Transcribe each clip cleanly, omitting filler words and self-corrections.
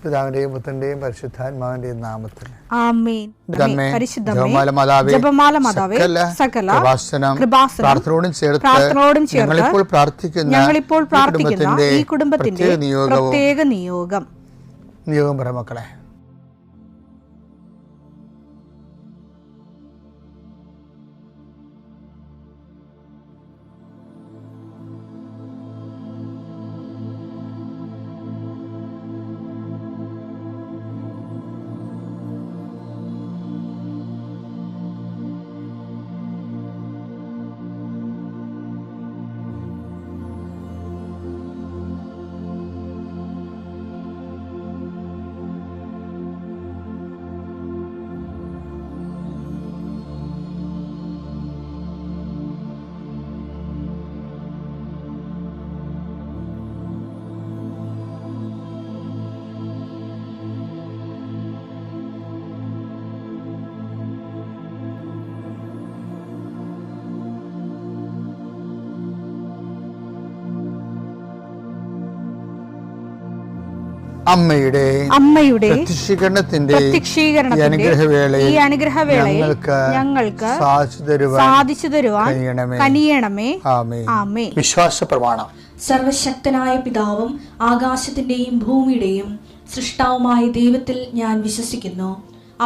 പിതാവിന്റെയും പുത്രന്റെയും പരിശുദ്ധാത്മാവിന്റെയും നാമത്തിൽ ആമേൻ. ജപമാല മാതാവേ, സകല പ്രാർത്ഥനയോടും ചേർത്ത് ഞങ്ങളിപ്പോൾ പ്രാർത്ഥിക്കുന്ന ഈ കുടുംബത്തിന്റെ പ്രത്യേക നിയോഗം പറ മക്കളെ. അമ്മയുടെ പ്രത്യക്ഷീകരണത്തിന്റെ ഈ അനുഗ്രഹവേളയിൽ ഞങ്ങൾക്ക് സാധിച്ചു തരുവാൻ കനിയണമേ. ആമേൻ. വിശ്വാസ പ്രമാണം. സർവശക്തനായ പിതാവും ആകാശത്തിന്റെയും ഭൂമിയുടെയും സൃഷ്ടാവുമായ ദൈവത്തിൽ ഞാൻ വിശ്വസിക്കുന്നു.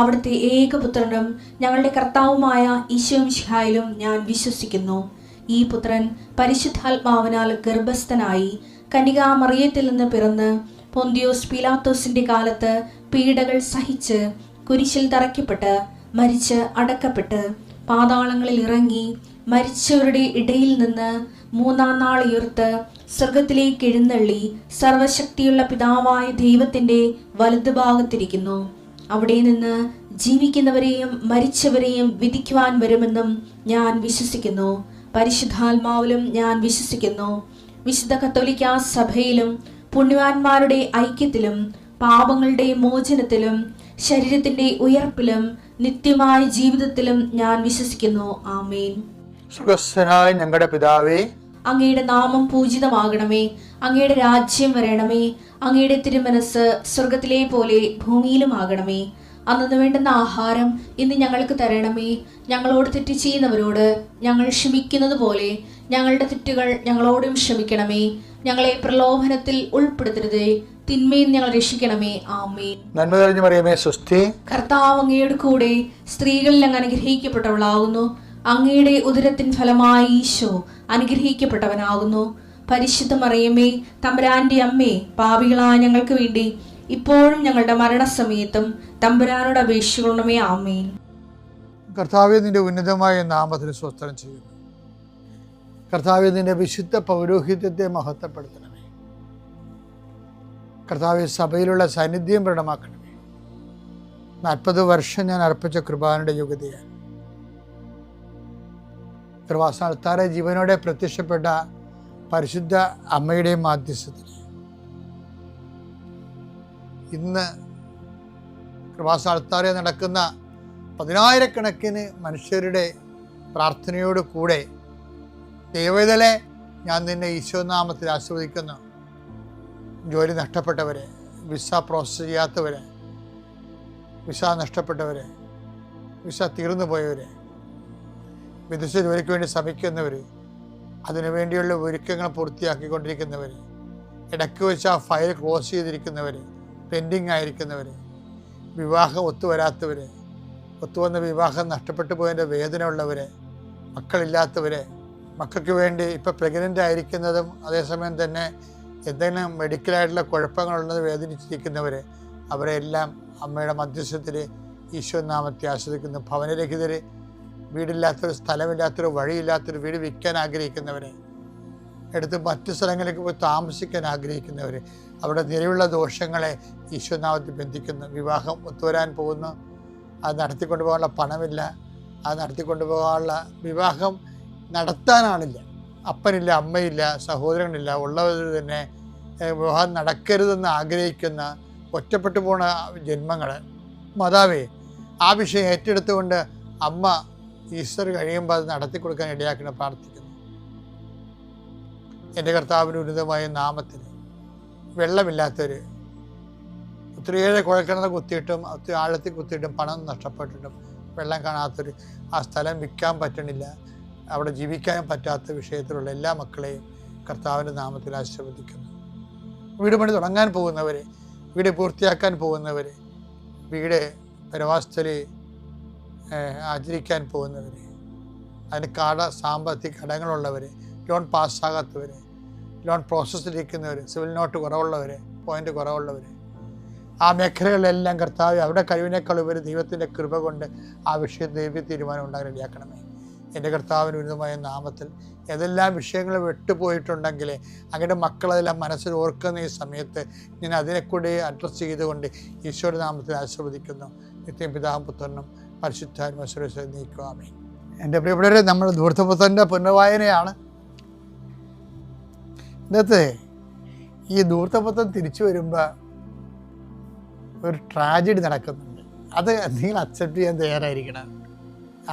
അവിടുത്തെ ഏകപുത്രനും ഞങ്ങളുടെ കർത്താവുമായ ഈശോ മിശിഹായിലും ഞാൻ വിശ്വസിക്കുന്നു. ഈ പുത്രൻ പരിശുദ്ധാത്മാവിനാൽ ഗർഭസ്ഥനായി കന്യകാമറിയത്തിൽ നിന്ന് പിറന്ന് പൊന്തിയോസ് പീലാത്തോസിന്റെ കാലത്ത് പീഡകൾ സഹിച്ച് കുരിശിൽ തറയ്ക്കപ്പെട്ട് മരിച്ച് അടക്കപ്പെട്ട് പാതാളങ്ങളിൽ ഇറങ്ങി മരിച്ചവരുടെ ഇടയിൽ നിന്ന് മൂന്നാം നാൾ ഉയർത്ത് സ്വർഗത്തിലേക്ക് എഴുന്നള്ളി സർവശക്തിയുള്ള പിതാവായ ദൈവത്തിന്റെ വലതുഭാഗത്തിരിക്കുന്നു. അവിടെ നിന്ന് ജീവിക്കുന്നവരെയും മരിച്ചവരെയും വിധിക്കുവാൻ വരുമെന്നും ഞാൻ വിശ്വസിക്കുന്നു. പരിശുദ്ധാത്മാവിലും ഞാൻ വിശ്വസിക്കുന്നു. വിശുദ്ധ കത്തോലിക്കാ സഭയിലും പുണ്യവാന്മാരുടെ ഐക്യത്തിലും പാപങ്ങളുടെ മോചനത്തിലും ശരീരത്തിന്റെ ഉയർപ്പിലും നിത്യമായ ജീവിതത്തിലും ഞാൻ വിശ്വസിക്കുന്നു. ആമേൻ. സ്വർഗ്ഗസ്ഥനായ ഞങ്ങളുടെ പിതാവേ, അങ്ങയുടെ നാമം പൂജിതമാകണമേ. അങ്ങയുടെ രാജ്യം വരണമേ. അങ്ങയുടെ തിരുമനസ് സ്വർഗത്തിലെ പോലെ ഭൂമിയിലും ആകണമേ. അന്നു വേണ്ടുന്ന ആഹാരം ഇന്ന് ഞങ്ങൾക്ക് തരണമേ. ഞങ്ങളോട് തെറ്റ് ചെയ്യുന്നവരോട് ഞങ്ങൾ ക്ഷമിക്കുന്നത് പോലെ ഞങ്ങളുടെ തെറ്റുകൾ ഞങ്ങളോടും ക്ഷമിക്കണമേ. ഞങ്ങളെ പ്രലോഭനത്തിൽ ഉൾപ്പെടുത്തരുതേ, തിന്മയിൽ ഞങ്ങൾ രക്ഷിക്കണമേ. ആമേൻ. നന്മ നിറഞ്ഞ മറിയമേ, സ്വസ്തി. കർത്താവ് അങ്ങയുടെ കൂടെ സ്ത്രീകളിൽ അങ്ങ് അനുഗ്രഹിക്കപ്പെട്ടവളാകുന്നു. അങ്ങയുടെ ഉദരത്തിൻ ഫലമായി ഈശോ അനുഗ്രഹിക്കപ്പെട്ടവനാകുന്നു. പരിശുദ്ധ മറിയമേ, തമ്പുരാന്റെ അമ്മേ, പാപികളായ ഞങ്ങൾക്ക് വേണ്ടി ഇപ്പോഴും ഞങ്ങളുടെ മരണസമയത്തും തമ്പുരാനോട് അപേക്ഷിക്കണമേ. ആമേൻ. കർത്താവേ, നിന്റെ ഉന്നതമായ നാമത്തിന് സ്തോത്രം ചെയ്യുന്നു. കർത്താവേ, നിന്റെ വിശുദ്ധ പൗരോഹിത്യത്തെ മഹത്വപ്പെടുത്തണമേ. കർത്താവേ, സഭയിലുള്ള സാന്നിധ്യം പ്രകടമാക്കണമേ. 40 വർഷം ഞാൻ അർപ്പിച്ച കൃപാനയുടെ യോഗ്യതയാണ്. കൃപാസ്ഥാനത്താറെ ജീവനോടെ പ്രത്യക്ഷപ്പെട്ട പരിശുദ്ധ അമ്മയുടെ മാധ്യസ്ഥത്തിൽ ഇന്ന് കൃപാസ്ഥാനത്താറെ നടക്കുന്ന 10,000-കണക്കിന് മനുഷ്യരുടെ പ്രാർത്ഥനയോട് കൂടെ ദൈവവേദലെ ഞാൻ നിന്നെ ഈശോനാമത്തിൽ ആസ്വദിക്കുന്നു. ജോലി നഷ്ടപ്പെട്ടവരെ, വിസ പ്രോസസ് ചെയ്യാത്തവരെ, വിസ നഷ്ടപ്പെട്ടവരെ, വിസ തീർന്നു പോയവരെ, വിദേശ ജോലിക്ക് വേണ്ടി ശ്രമിക്കുന്നവർ, അതിനുവേണ്ടിയുള്ള ഒരുക്കങ്ങൾ പൂർത്തിയാക്കിക്കൊണ്ടിരിക്കുന്നവർ, ഇടയ്ക്ക് വെച്ച് ആ ഫയൽ ക്ലോസ് ചെയ്തിരിക്കുന്നവർ, പെൻഡിങ് ആയിരിക്കുന്നവർ, വിവാഹം ഒത്തുവരാത്തവർ, ഒത്തുവന്ന വിവാഹം നഷ്ടപ്പെട്ടു പോയതിൻ്റെ വേദന ഉള്ളവർ, മക്കളില്ലാത്തവർ, മക്കൾക്ക് വേണ്ടി ഇപ്പോൾ പ്രഗ്നൻ്റ് ആയിരിക്കുന്നതും അതേസമയം തന്നെ എന്തെങ്കിലും മെഡിക്കലായിട്ടുള്ള കുഴപ്പങ്ങളുള്ളത് വേദനിച്ചിരിക്കുന്നവർ, അവരെല്ലാം അമ്മയുടെ മധ്യസ്ഥത്തിൽ ഈശോ നാമത്തെ ആസ്വദിക്കുന്നു. ഭവനരഹിതർ, വീടില്ലാത്തൊരു, സ്ഥലമില്ലാത്തൊരു, വഴിയില്ലാത്തൊരു വീട് വിൽക്കാൻ ആഗ്രഹിക്കുന്നവർ, എടുത്ത് മറ്റു സ്ഥലങ്ങളിലേക്ക് പോയി താമസിക്കാൻ ആഗ്രഹിക്കുന്നവർ, അവിടെ നിലവിലുള്ള ദോഷങ്ങളെ ഈശോ നാമത്തിൽ ബന്ധിക്കുന്നു. വിവാഹം ഒത്തുവരാൻ പോകുന്നു, അത് നടത്തിക്കൊണ്ടു പോകാനുള്ള പണമില്ല, അത് നടത്തിക്കൊണ്ടു പോകാനുള്ള വിവാഹം നടത്താനാണില്ല, അപ്പനില്ല, അമ്മയില്ല, സഹോദരങ്ങളില്ല, ഉള്ളവർ തന്നെ വിവാഹം നടക്കരുതെന്ന് ആഗ്രഹിക്കുന്ന ഒറ്റപ്പെട്ടു പോണ ജന്മങ്ങൾ. മാതാവേ, ആ വിഷയം ഏറ്റെടുത്തുകൊണ്ട് അമ്മ ഈസ്റ്റർ കഴിയുമ്പോൾ അത് നടത്തി കൊടുക്കാൻ ഇടയാക്കണം പ്രാർത്ഥിക്കുന്നു. എൻ്റെ കർത്താവിൻ്റെ ഉന്നതമായ നാമത്തിൽ വെള്ളമില്ലാത്തവർ, ഒത്തിരിയേറെ കുഴൽക്കിണർ കുത്തിയിട്ടും ഒത്തിരി ആഴത്തിൽ കുത്തിയിട്ടും പണം നഷ്ടപ്പെട്ടിട്ടും വെള്ളം കാണാത്തൊരു ആ സ്ഥലം വിൽക്കാൻ പറ്റണില്ല, അവിടെ ജീവിക്കാൻ പറ്റാത്ത വിഷയത്തിലുള്ള എല്ലാ മക്കളെയും കർത്താവിൻ്റെ നാമത്തിൽ ആശീർവദിക്കുന്നു. വീട് പണി തുടങ്ങാൻ പോകുന്നവർ, വീട് പൂർത്തിയാക്കാൻ പോകുന്നവർ, വീട് പരവാസത്തിൽ ആചരിക്കാൻ പോകുന്നവർ, അതിന് സാമ്പത്തിക കടങ്ങളുള്ളവർ, ലോൺ പാസ്സാകാത്തവർ, ലോൺ പ്രോസസ്സിലിരിക്കുന്നവർ, സിവിൽ നോട്ട് കുറവുള്ളവർ, പോയിൻ്റ് കുറവുള്ളവർ, ആ മേഖലകളിലെല്ലാം കർത്താവ് അവിടെ കഴിവിനേക്കാൾ ഉപരി ദൈവത്തിൻ്റെ കൃപ കൊണ്ട് ആ വിഷയം ദൈവ തീരുമാനം ഉണ്ടാകാൻ ഇടയാക്കണമേ. എൻ്റെ കർത്താവിന് ഉന്നതമായ നാമത്തിൽ ഏതെല്ലാം വിഷയങ്ങൾ വിട്ടുപോയിട്ടുണ്ടെങ്കിൽ അങ്ങയുടെ മക്കളതെല്ലാം മനസ്സിൽ ഓർക്കുന്ന ഈ സമയത്ത് ഞാൻ അതിനെക്കൂടി അഡ്രസ്സ് ചെയ്തുകൊണ്ട് ഈശോയുടെ നാമത്തിൽ ആശീർവദിക്കുന്നു. നിത്യം പിതാവും പുത്രനും പരിശുദ്ധാത്മാവിനെ നീക്കുവാമേ. എൻ്റെ പ്രിയപ്പെട്ടവരെ, നമ്മൾ ധൂർത്തപുത്രൻ്റെ പുനർവായനയാണ്. ഇന്നത്തെ ഈ ധൂർത്തപുത്രൻ തിരിച്ചു വരുമ്പോൾ ഒരു ട്രാജഡി നടക്കുന്നുണ്ട്. അത് നിങ്ങൾ അക്സെപ്റ്റ് ചെയ്യാൻ തയ്യാറായിരിക്കണം.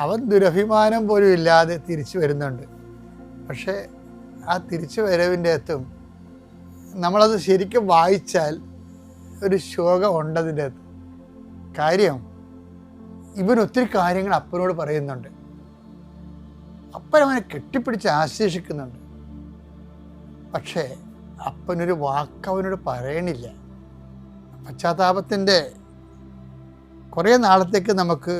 അവൻ ദുരഭിമാനം പോലും ഇല്ലാതെ തിരിച്ചു വരുന്നുണ്ട്. പക്ഷേ ആ തിരിച്ചു വരവിൻ്റെ അകത്തും നമ്മളത് ശരിക്കും വായിച്ചാൽ ഒരു ശോകം ഉണ്ടതിൻ്റെ അകത്ത്. കാര്യം, ഇവൻ ഒത്തിരി കാര്യങ്ങൾ അപ്പനോട് പറയുന്നുണ്ട്. അപ്പൻ അവനെ കെട്ടിപ്പിടിച്ച് ആശ്ലേഷിക്കുന്നുണ്ട്. പക്ഷേ അപ്പനൊരു വാക്ക് അവനോട് പറയണില്ല. പശ്ചാത്താപത്തിൻ്റെ കുറേ നാളത്തേക്ക് നമുക്ക്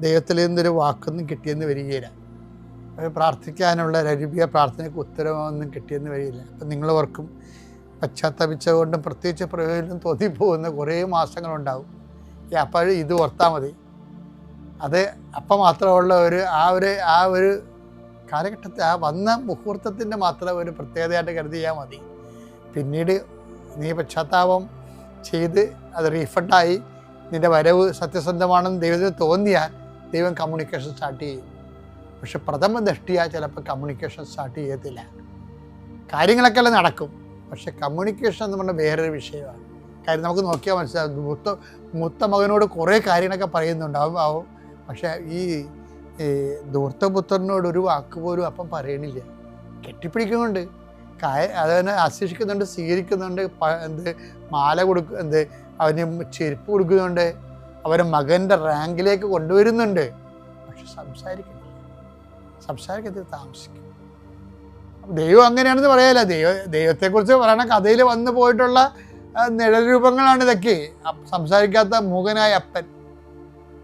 ദൈവത്തിൽ നിന്നൊരു വാക്കൊന്നും കിട്ടിയെന്ന് വരികയില്ല. പ്രാർത്ഥിക്കാനുള്ള രരുപിയ പ്രാർത്ഥനയ്ക്ക് ഉത്തരവൊന്നും കിട്ടിയെന്ന് വരികയില്ല. അപ്പം നിങ്ങൾ ഓർക്കും, പശ്ചാത്തപിച്ചുകൊണ്ടും പ്രത്യേകിച്ച് പ്രയോജനം തോന്നിപ്പോകുന്ന കുറേ മാസങ്ങളുണ്ടാവും. അപ്പോൾ ഇത് ഓർത്താൽ മതി. അത് അപ്പം മാത്രമുള്ള ആ ഒരു കാലഘട്ടത്തെ, ആ വന്ന മുഹൂർത്തത്തിൻ്റെ മാത്രം ഒരു പ്രത്യേകതയായിട്ട് കരുതിയാൽ മതി. പിന്നീട് നീ പശ്ചാത്താപം ചെയ്ത് അത് റീഫണ്ടായി നിൻ്റെ വരവ് സത്യസന്ധമാണെന്ന് ദൈവത്തിന് തോന്നിയാൽ ദൈവം കമ്മ്യൂണിക്കേഷൻ സ്റ്റാർട്ട് ചെയ്യും. പക്ഷെ പ്രഥമ ദൃഷ്ടിയാൽ ചിലപ്പോൾ കമ്മ്യൂണിക്കേഷൻ സ്റ്റാർട്ട് ചെയ്യത്തില്ല. കാര്യങ്ങളൊക്കെ എല്ലാം നടക്കും, പക്ഷെ കമ്മ്യൂണിക്കേഷൻ എന്ന് പറഞ്ഞാൽ വേറൊരു വിഷയമാണ്. കാര്യം നമുക്ക് നോക്കിയാൽ മനസ്സിലാവും. മൂത്ത മകനോട് കുറേ കാര്യങ്ങളൊക്കെ പറയുന്നുണ്ടാവും. പക്ഷേ ഈ ധൂർത്തപുത്രനോട് ഒരു വാക്ക് പോലും അപ്പം പറയണില്ല. കെട്ടിപ്പിടിക്കുന്നുണ്ട്, അതിനെ ആശ്ലേഷിക്കുന്നുണ്ട്, സ്വീകരിക്കുന്നുണ്ട്, മാല അവന് ചെരുപ്പ് കൊടുക്കുന്നുണ്ട്, അവരെ മകൻ്റെ റാങ്കിലേക്ക് കൊണ്ടുവരുന്നുണ്ട്. പക്ഷെ സംസാരിക്കത്തിൽ താമസിക്കും. ദൈവം അങ്ങനെയാണെന്ന് പറയാല്ല. ദൈവത്തെക്കുറിച്ച് പറയണ കഥയിൽ വന്നു പോയിട്ടുള്ള നിഴൽ രൂപങ്ങളാണ് ഇതൊക്കെ. സംസാരിക്കാത്ത മൂകനായ അപ്പൻ,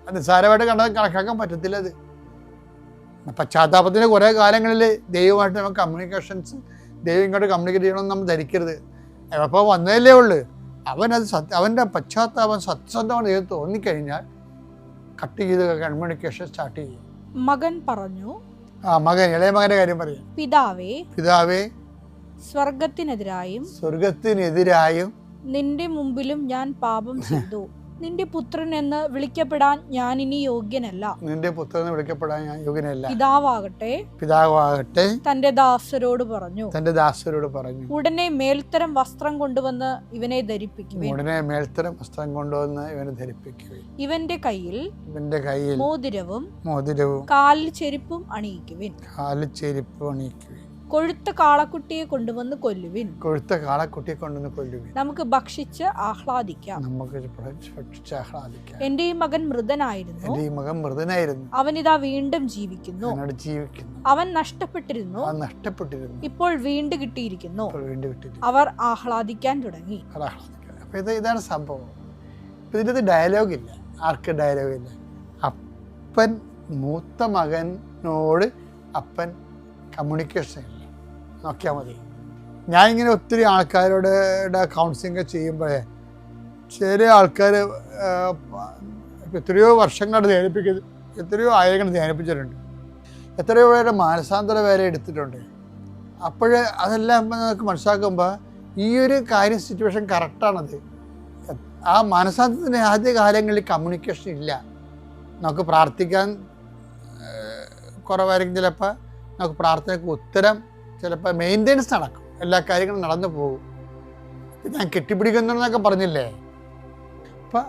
അത് നിസ്സാരമായിട്ട് കണക്കാക്കാൻ പറ്റത്തില്ല. അത് പശ്ചാത്താപത്തിൻ്റെ കുറേ കാലങ്ങളിൽ ദൈവമായിട്ട് നമുക്ക് കമ്മ്യൂണിക്കേഷൻസ്, ദൈവം ഇങ്ങോട്ട് കമ്മ്യൂണിക്കേറ്റ് ചെയ്യണമെന്ന് നമ്മൾ ധരിക്കരുത്. അപ്പോൾ വന്നതല്ലേ ഉള്ളൂ. അവൻ്റെ പശ്ചാത്താപം സത്യസന്ധമാണ് ദൈവം തോന്നിക്കഴിഞ്ഞാൽ കട്ട് ചെയ്ത് കമ്മ്യൂണിക്കേഷൻ സ്റ്റാർട്ട് ചെയ്യും. മകൻ പറഞ്ഞു, മകൻ, ഇളയ മകൻ്റെ കാര്യം പറയാം. പിതാവേ, സ്വർഗത്തിനെതിരായും നിന്റെ മുമ്പിലും ഞാൻ പാപം ചെയ്തു. നിന്റെ പുത്രൻ എന്ന് വിളിക്കപ്പെടാൻ ഞാൻ ഇനി യോഗ്യനല്ല. പിതാവാകട്ടെ തന്റെ ദാസരോട് പറഞ്ഞു. ഉടനെ മേൽത്തരം വസ്ത്രം കൊണ്ടുവന്ന് ഇവനെ ധരിപ്പിക്കുവിൻ. ഇവന്റെ കയ്യിൽ മോതിരവും കാലിൽ ചെരുപ്പും അണിയിക്കുവിൻ. കൊഴുത്ത കാളക്കുട്ടിയെ കൊണ്ടുവന്ന് കൊല്ലുവിൻ. നമുക്ക് ഭക്ഷിച്ച് ആഹ്ലാദിക്കാം. എന്റെ മകൻ മൃതനായിരുന്നു, അവനിതാ വീണ്ടും ജീവിക്കുന്നു. അവൻ നഷ്ടപ്പെട്ടിരുന്നു, ഇപ്പോൾ വീണ്ടും കിട്ടിയിരിക്കുന്നു. അവർ ആഹ്ലാദിക്കാൻ തുടങ്ങി. ഇതാണ് സംഭവം. ഇതിനകത്ത് ഡയലോഗില്ല. ആർക്ക് ഡയലോഗില്ല? അപ്പൻ മൂത്ത മകനോട് അപ്പൻ കമ്മ്യൂണിക്കേഷൻ ഇല്ല. നോക്കിയാൽ മതി. ഞാനിങ്ങനെ ഒത്തിരി ആൾക്കാരോട് കൗൺസിലിംഗ് ചെയ്യുമ്പോഴേ ചില ആൾക്കാർ എത്രയോ വർഷങ്ങളായിട്ട് ധ്യാനിപ്പിക്കുന്നത്, എത്രയോ ആയിരങ്ങൾ ധ്യാനിപ്പിച്ചിട്ടുണ്ട്, എത്രയോ പേരുടെ മാനസാന്തര വരെ എടുത്തിട്ടുണ്ട്. അപ്പോൾ അതെല്ലാം നമുക്ക് മനസ്സിലാക്കുമ്പോൾ ഈ ഒരു കാര്യം സിറ്റുവേഷൻ കറക്റ്റാണത്. ആ മാനസാന്തരത്തിന് ആദ്യ കാലങ്ങളിൽ കമ്മ്യൂണിക്കേഷൻ ഇല്ല. നമുക്ക് പ്രാർത്ഥിക്കാൻ കുറവായിരിക്കും, ചിലപ്പോൾ നമുക്ക് പ്രാർത്ഥനയ്ക്ക് ഉത്തരം ചിലപ്പോൾ മെയിൻ്റെനൻസ് നടക്കും, എല്ലാ കാര്യങ്ങളും നടന്നു പോകും. ഞാൻ കെട്ടിപ്പിടിക്കുന്നുണ്ടെന്നൊക്കെ പറഞ്ഞില്ലേ, അപ്പം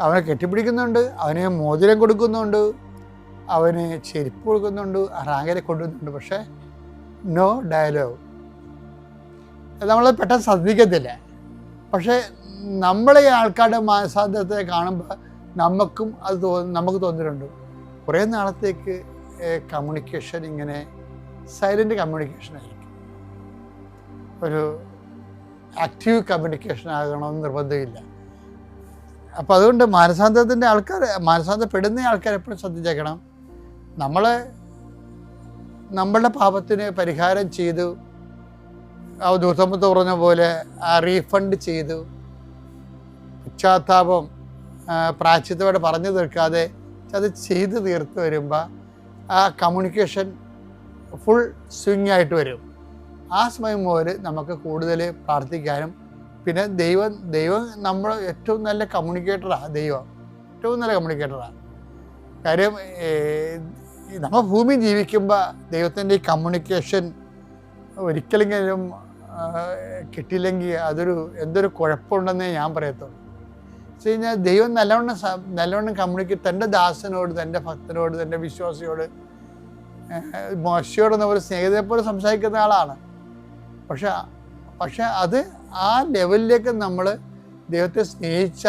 അവനെ കെട്ടിപ്പിടിക്കുന്നുണ്ട്, അവന് മോതിരം കൊടുക്കുന്നുണ്ട്, അവന് ചെരുപ്പ് കൊടുക്കുന്നുണ്ട്, റാങ്കിനെ കൊണ്ടുവന്നുണ്ട്. പക്ഷേ നോ ഡയലോഗ്. നമ്മൾ പെട്ടെന്ന് ശ്രദ്ധിക്കത്തില്ല. പക്ഷേ നമ്മളെ ഈ ആൾക്കാരുടെ മാനസാന്തരത്തെ കാണുമ്പോൾ നമുക്കും അത് നമുക്ക് തോന്നിയിട്ടുണ്ട് കുറേ നാളത്തേക്ക് കമ്മ്യൂണിക്കേഷൻ ഇങ്ങനെ സൈലൻ്റ് കമ്മ്യൂണിക്കേഷൻ ആയിരിക്കും, ഒരു ആക്റ്റീവ് കമ്മ്യൂണിക്കേഷൻ ആകണമെന്ന് നിർബന്ധമില്ല. അപ്പോൾ അതുകൊണ്ട് മാനസാന്തരപ്പെടുന്ന ആൾക്കാർ എപ്പോഴും ശ്രദ്ധിച്ചേക്കണം, നമ്മളുടെ പാപത്തിന് പരിഹാരം ചെയ്തു, ആ ദൂതമ്പത്ത് പറഞ്ഞ പോലെ റീഫണ്ട് ചെയ്തു, പശ്ചാത്താപം പ്രായശ്ചിത്തത്തോടെ പറഞ്ഞു തീർക്കാതെ അത് ചെയ്ത് തീർത്ത് വരുമ്പോൾ ആ കമ്മ്യൂണിക്കേഷൻ ഫുൾ സ്വിങ് ആയിട്ട് വരും. ആ സമയം മുതൽ നമുക്ക് കൂടുതൽ പ്രാർത്ഥിക്കാനും, പിന്നെ ദൈവം നമ്മൾ ഏറ്റവും നല്ല കമ്മ്യൂണിക്കേറ്ററാണ്. ദൈവം ഏറ്റവും നല്ല കമ്മ്യൂണിക്കേറ്ററാണ്. കാര്യം നമ്മൾ ഭൂമി ജീവിക്കുമ്പോൾ ദൈവത്തിൻ്റെ ഈ കമ്മ്യൂണിക്കേഷൻ ഒരിക്കലെങ്കിലും കിട്ടിയില്ലെങ്കിൽ എന്തൊരു കുഴപ്പമുണ്ടെന്നേ ഞാൻ പറയത്തുള്ളൂ. വെച്ച് കഴിഞ്ഞാൽ ദൈവം നല്ലവണ്ണം കമ്മ്യൂണിക്കേറ്റ് തൻ്റെ ദാസനോട്, തൻ്റെ ഭക്തനോട്, തൻ്റെ വിശ്വാസിയോട്, മോശയോടൊന്നും ഒരു സ്നേഹിതരെപ്പോലെ സംസാരിക്കുന്ന ആളാണ്. പക്ഷെ അത് ആ ലെവലിലേക്ക് നമ്മൾ ദൈവത്തെ സ്നേഹിച്ച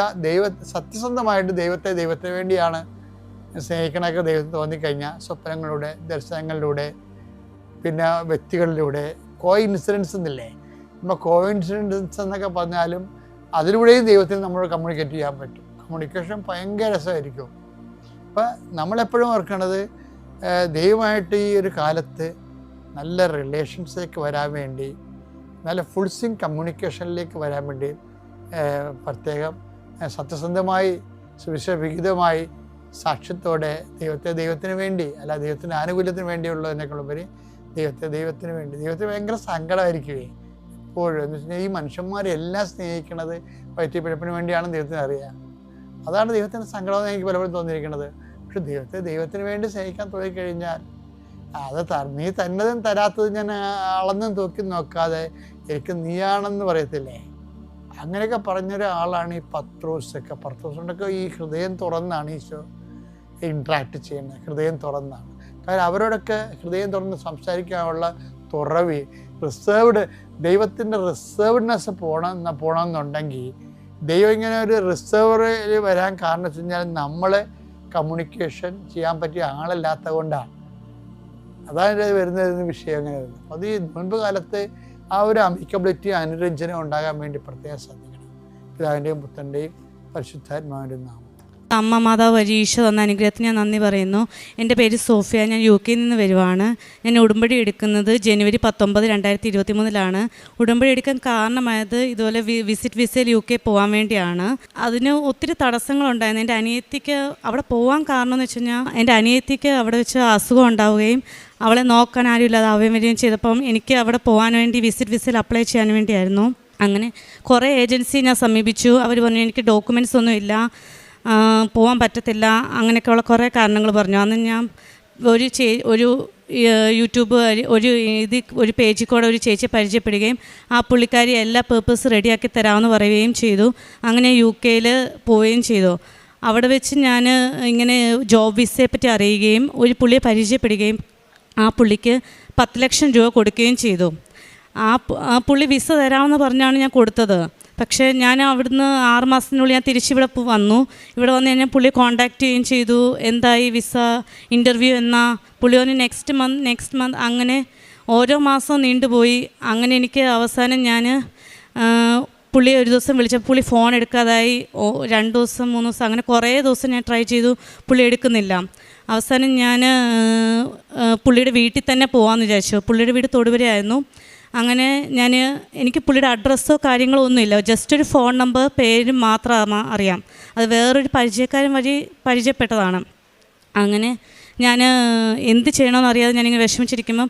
സത്യസന്ധമായിട്ട് ദൈവത്തിന് വേണ്ടിയാണ് സ്നേഹിക്കണമൊക്കെ ദൈവത്തിന് തോന്നിക്കഴിഞ്ഞാൽ സ്വപ്നങ്ങളിലൂടെ, ദർശനങ്ങളിലൂടെ, പിന്നെ വ്യക്തികളിലൂടെ, കോയിൻസിഡൻസ് എന്നില്ലേ, നമ്മൾ കോയിൻസിഡൻസ് എന്നൊക്കെ പറഞ്ഞാലും അതിലൂടെയും ദൈവത്തിന് നമ്മൾ കമ്മ്യൂണിക്കേറ്റ് ചെയ്യാൻ പറ്റും. കമ്മ്യൂണിക്കേഷൻ ഭയങ്കര രസമായിരിക്കും. അപ്പം നമ്മളെപ്പോഴും ഓർക്കണത് ദൈവമായിട്ട് ഈ ഒരു കാലത്ത് നല്ല റിലേഷൻസിലേക്ക് വരാൻ വേണ്ടി, നല്ല ഫുൾ സ്വിങ് കമ്മ്യൂണിക്കേഷനിലേക്ക് വരാൻ വേണ്ടി പ്രത്യേകം സത്യസന്ധമായി സുവിശേഷവിഹിതമായി സാക്ഷ്യത്തോടെ ദൈവത്തിന് വേണ്ടി, അല്ല ദൈവത്തിൻ്റെ ആനുകൂല്യത്തിന് വേണ്ടിയുള്ളതിനേക്കാളുപരി ദൈവത്തിന് വേണ്ടി. ദൈവത്തിന് ഭയങ്കര സങ്കടമായിരിക്കുമേ എപ്പോഴും. എന്ന് വെച്ച് കഴിഞ്ഞാൽ ഈ മനുഷ്യന്മാരെല്ലാം സ്നേഹിക്കണത് വയറ്റിപ്പിഴപ്പിന് വേണ്ടിയാണെന്ന് ദൈവത്തിന് അറിയാം. അതാണ് ദൈവത്തിൻ്റെ സങ്കടമെന്ന് എനിക്ക് പലപ്പോഴും തോന്നിയിരിക്കുന്നത്. പക്ഷെ ദൈവത്തിന് വേണ്ടി സ്നേഹിക്കാൻ തുടങ്ങിക്കഴിഞ്ഞാൽ നീ തന്നതും തരാത്തത് ഞാൻ അളന്നും തൂക്കി നോക്കാതെ എനിക്ക് നീയാണെന്ന് പറയത്തില്ലേ, അങ്ങനെയൊക്കെ പറഞ്ഞൊരാളാണ് ഈ പത്രോസൊക്കെ. ഈ ഹൃദയം തുറന്നാണ് ഈശോ ഇൻട്രാക്ട് ചെയ്യുന്നത്. ഹൃദയം തുറന്നാണ്. കാരണം അവരോടൊക്കെ ഹൃദയം തുറന്ന് സംസാരിക്കാനുള്ള തുറവി, ദൈവത്തിൻ്റെ റിസർവ്ഡ്നെസ് പോകണമെന്നുണ്ടെങ്കിൽ ദൈവം ഇങ്ങനെ ഒരു റിസർവറിൽ വരാൻ കാരണം വെച്ച് കഴിഞ്ഞാൽ നമ്മൾ കമ്മ്യൂണിക്കേഷൻ ചെയ്യാൻ പറ്റിയ ആളല്ലാത്ത കൊണ്ടാണ്. അതാണ് വരുന്ന വിഷയം അങ്ങനെ വരുന്നത്. അത് ഈ മുൻപ് കാലത്ത് ആ ഒരു അമിക്കബിലിറ്റി, അനുരഞ്ജനം ഉണ്ടാകാൻ വേണ്ടി പ്രത്യേകം ശ്രദ്ധിക്കണം. പിതാവിൻ്റെയും പുത്രൻ്റെയും പരിശുദ്ധാത്മാവിൻ്റെയും നാമം. അമ്മ മാതാവ് വഴി ഈശോ തന്ന അനുഗ്രഹത്തിന് ഞാൻ നന്ദി പറയുന്നു. എൻ്റെ പേര് സോഫിയ. ഞാൻ UK നിന്ന് വരുവാണ്. ഞാൻ ഉടമ്പടി എടുക്കുന്നത് ജനുവരി 19, 2023 ഉടമ്പടി എടുക്കാൻ കാരണമായത് ഇതുപോലെ വിസിറ്റ് വിസയിൽ UK പോകാൻ വേണ്ടിയാണ്. അതിന് ഒത്തിരി തടസ്സങ്ങളുണ്ടായിരുന്നു. എൻ്റെ അനിയത്തിക്ക് അവിടെ പോകാൻ കാരണം എന്ന് വെച്ച് കഴിഞ്ഞാൽ എൻ്റെ അനിയത്തിക്ക് അവിടെ വെച്ച് അസുഖം ഉണ്ടാവുകയും അവളെ നോക്കാൻ ആരും ഇല്ലാതാവുകയും വരികയും ചെയ്തപ്പം എനിക്ക് അവിടെ പോകാൻ വേണ്ടി വിസിറ്റ് വിസയിൽ അപ്ലൈ ചെയ്യാൻ വേണ്ടിയായിരുന്നു. അങ്ങനെ കുറേ ഏജൻസി ഞാൻ സമീപിച്ചു. അവർ പറഞ്ഞു എനിക്ക് ഡോക്യുമെൻറ്റ്സ് ഒന്നും ഇല്ല, പോകാൻ പറ്റത്തില്ല, അങ്ങനെയൊക്കെയുള്ള കുറേ കാരണങ്ങൾ പറഞ്ഞു. അന്ന് ഞാൻ ഒരു യൂട്യൂബ് ഒരു പേജിൽ കൂടെ ഒരു ചേച്ചിയെ പരിചയപ്പെടുകയും ആ പുള്ളിക്കാരി എല്ലാ പേപ്പേഴ്സ് റെഡിയാക്കി തരാമെന്ന് പറയുകയും ചെയ്തു. അങ്ങനെ UK പോവുകയും ചെയ്തു. അവിടെ വെച്ച് ഞാൻ ഇങ്ങനെ ജോബ് വിസയെ പറ്റി അറിയുകയും ഒരു പുള്ളിയെ പരിചയപ്പെടുകയും ആ പുള്ളിക്ക് 10 ലക്ഷം രൂപ കൊടുക്കുകയും ചെയ്തു. ആ പുള്ളി വിസ തരാമെന്ന് പറഞ്ഞാണ് ഞാൻ കൊടുത്തത്. പക്ഷേ ഞാൻ അവിടുന്ന് 6 മാസത്തിനുള്ളിൽ ഞാൻ തിരിച്ചിവിടെ വന്നു. ഇവിടെ വന്ന് കഴിഞ്ഞാൽ പുള്ളി കോൺടാക്റ്റ് ചെയ്യുകയും ചെയ്തു. എന്തായി വിസ ഇൻ്റർവ്യൂ എന്നാ? പുള്ളി വന്ന് നെക്സ്റ്റ് മന്ത് അങ്ങനെ ഓരോ മാസവും നീണ്ടുപോയി. അങ്ങനെ എനിക്ക് അവസാനം ഞാൻ പുള്ളി ഒരു ദിവസം വിളിച്ചപ്പോൾ പുള്ളി ഫോൺ എടുക്കാതായി. 2 ദിവസം 3 ദിവസം അങ്ങനെ കുറേ ദിവസം ഞാൻ ട്രൈ ചെയ്തു, പുള്ളി എടുക്കുന്നില്ല. അവസാനം ഞാൻ പുള്ളിയുടെ വീട്ടിൽ തന്നെ പോകാമെന്ന് വിചാരിച്ചു. പുള്ളിയുടെ വീട് തൊടുപുഴയായിരുന്നു. അങ്ങനെ എനിക്ക് പുള്ളിയുടെ അഡ്രസ്സോ കാര്യങ്ങളോ ഒന്നുമില്ല, ജസ്റ്റ് ഒരു ഫോൺ നമ്പർ പേരും മാത്രം അറിയാം. അത് വേറൊരു പരിചയക്കാരൻ വഴി പരിചയപ്പെട്ടതാണ്. അങ്ങനെ ഞാൻ എന്ത് ചെയ്യണമെന്ന് അറിയാതെ ഞാനിങ്ങനെ വിഷമിച്ചിരിക്കുമ്പം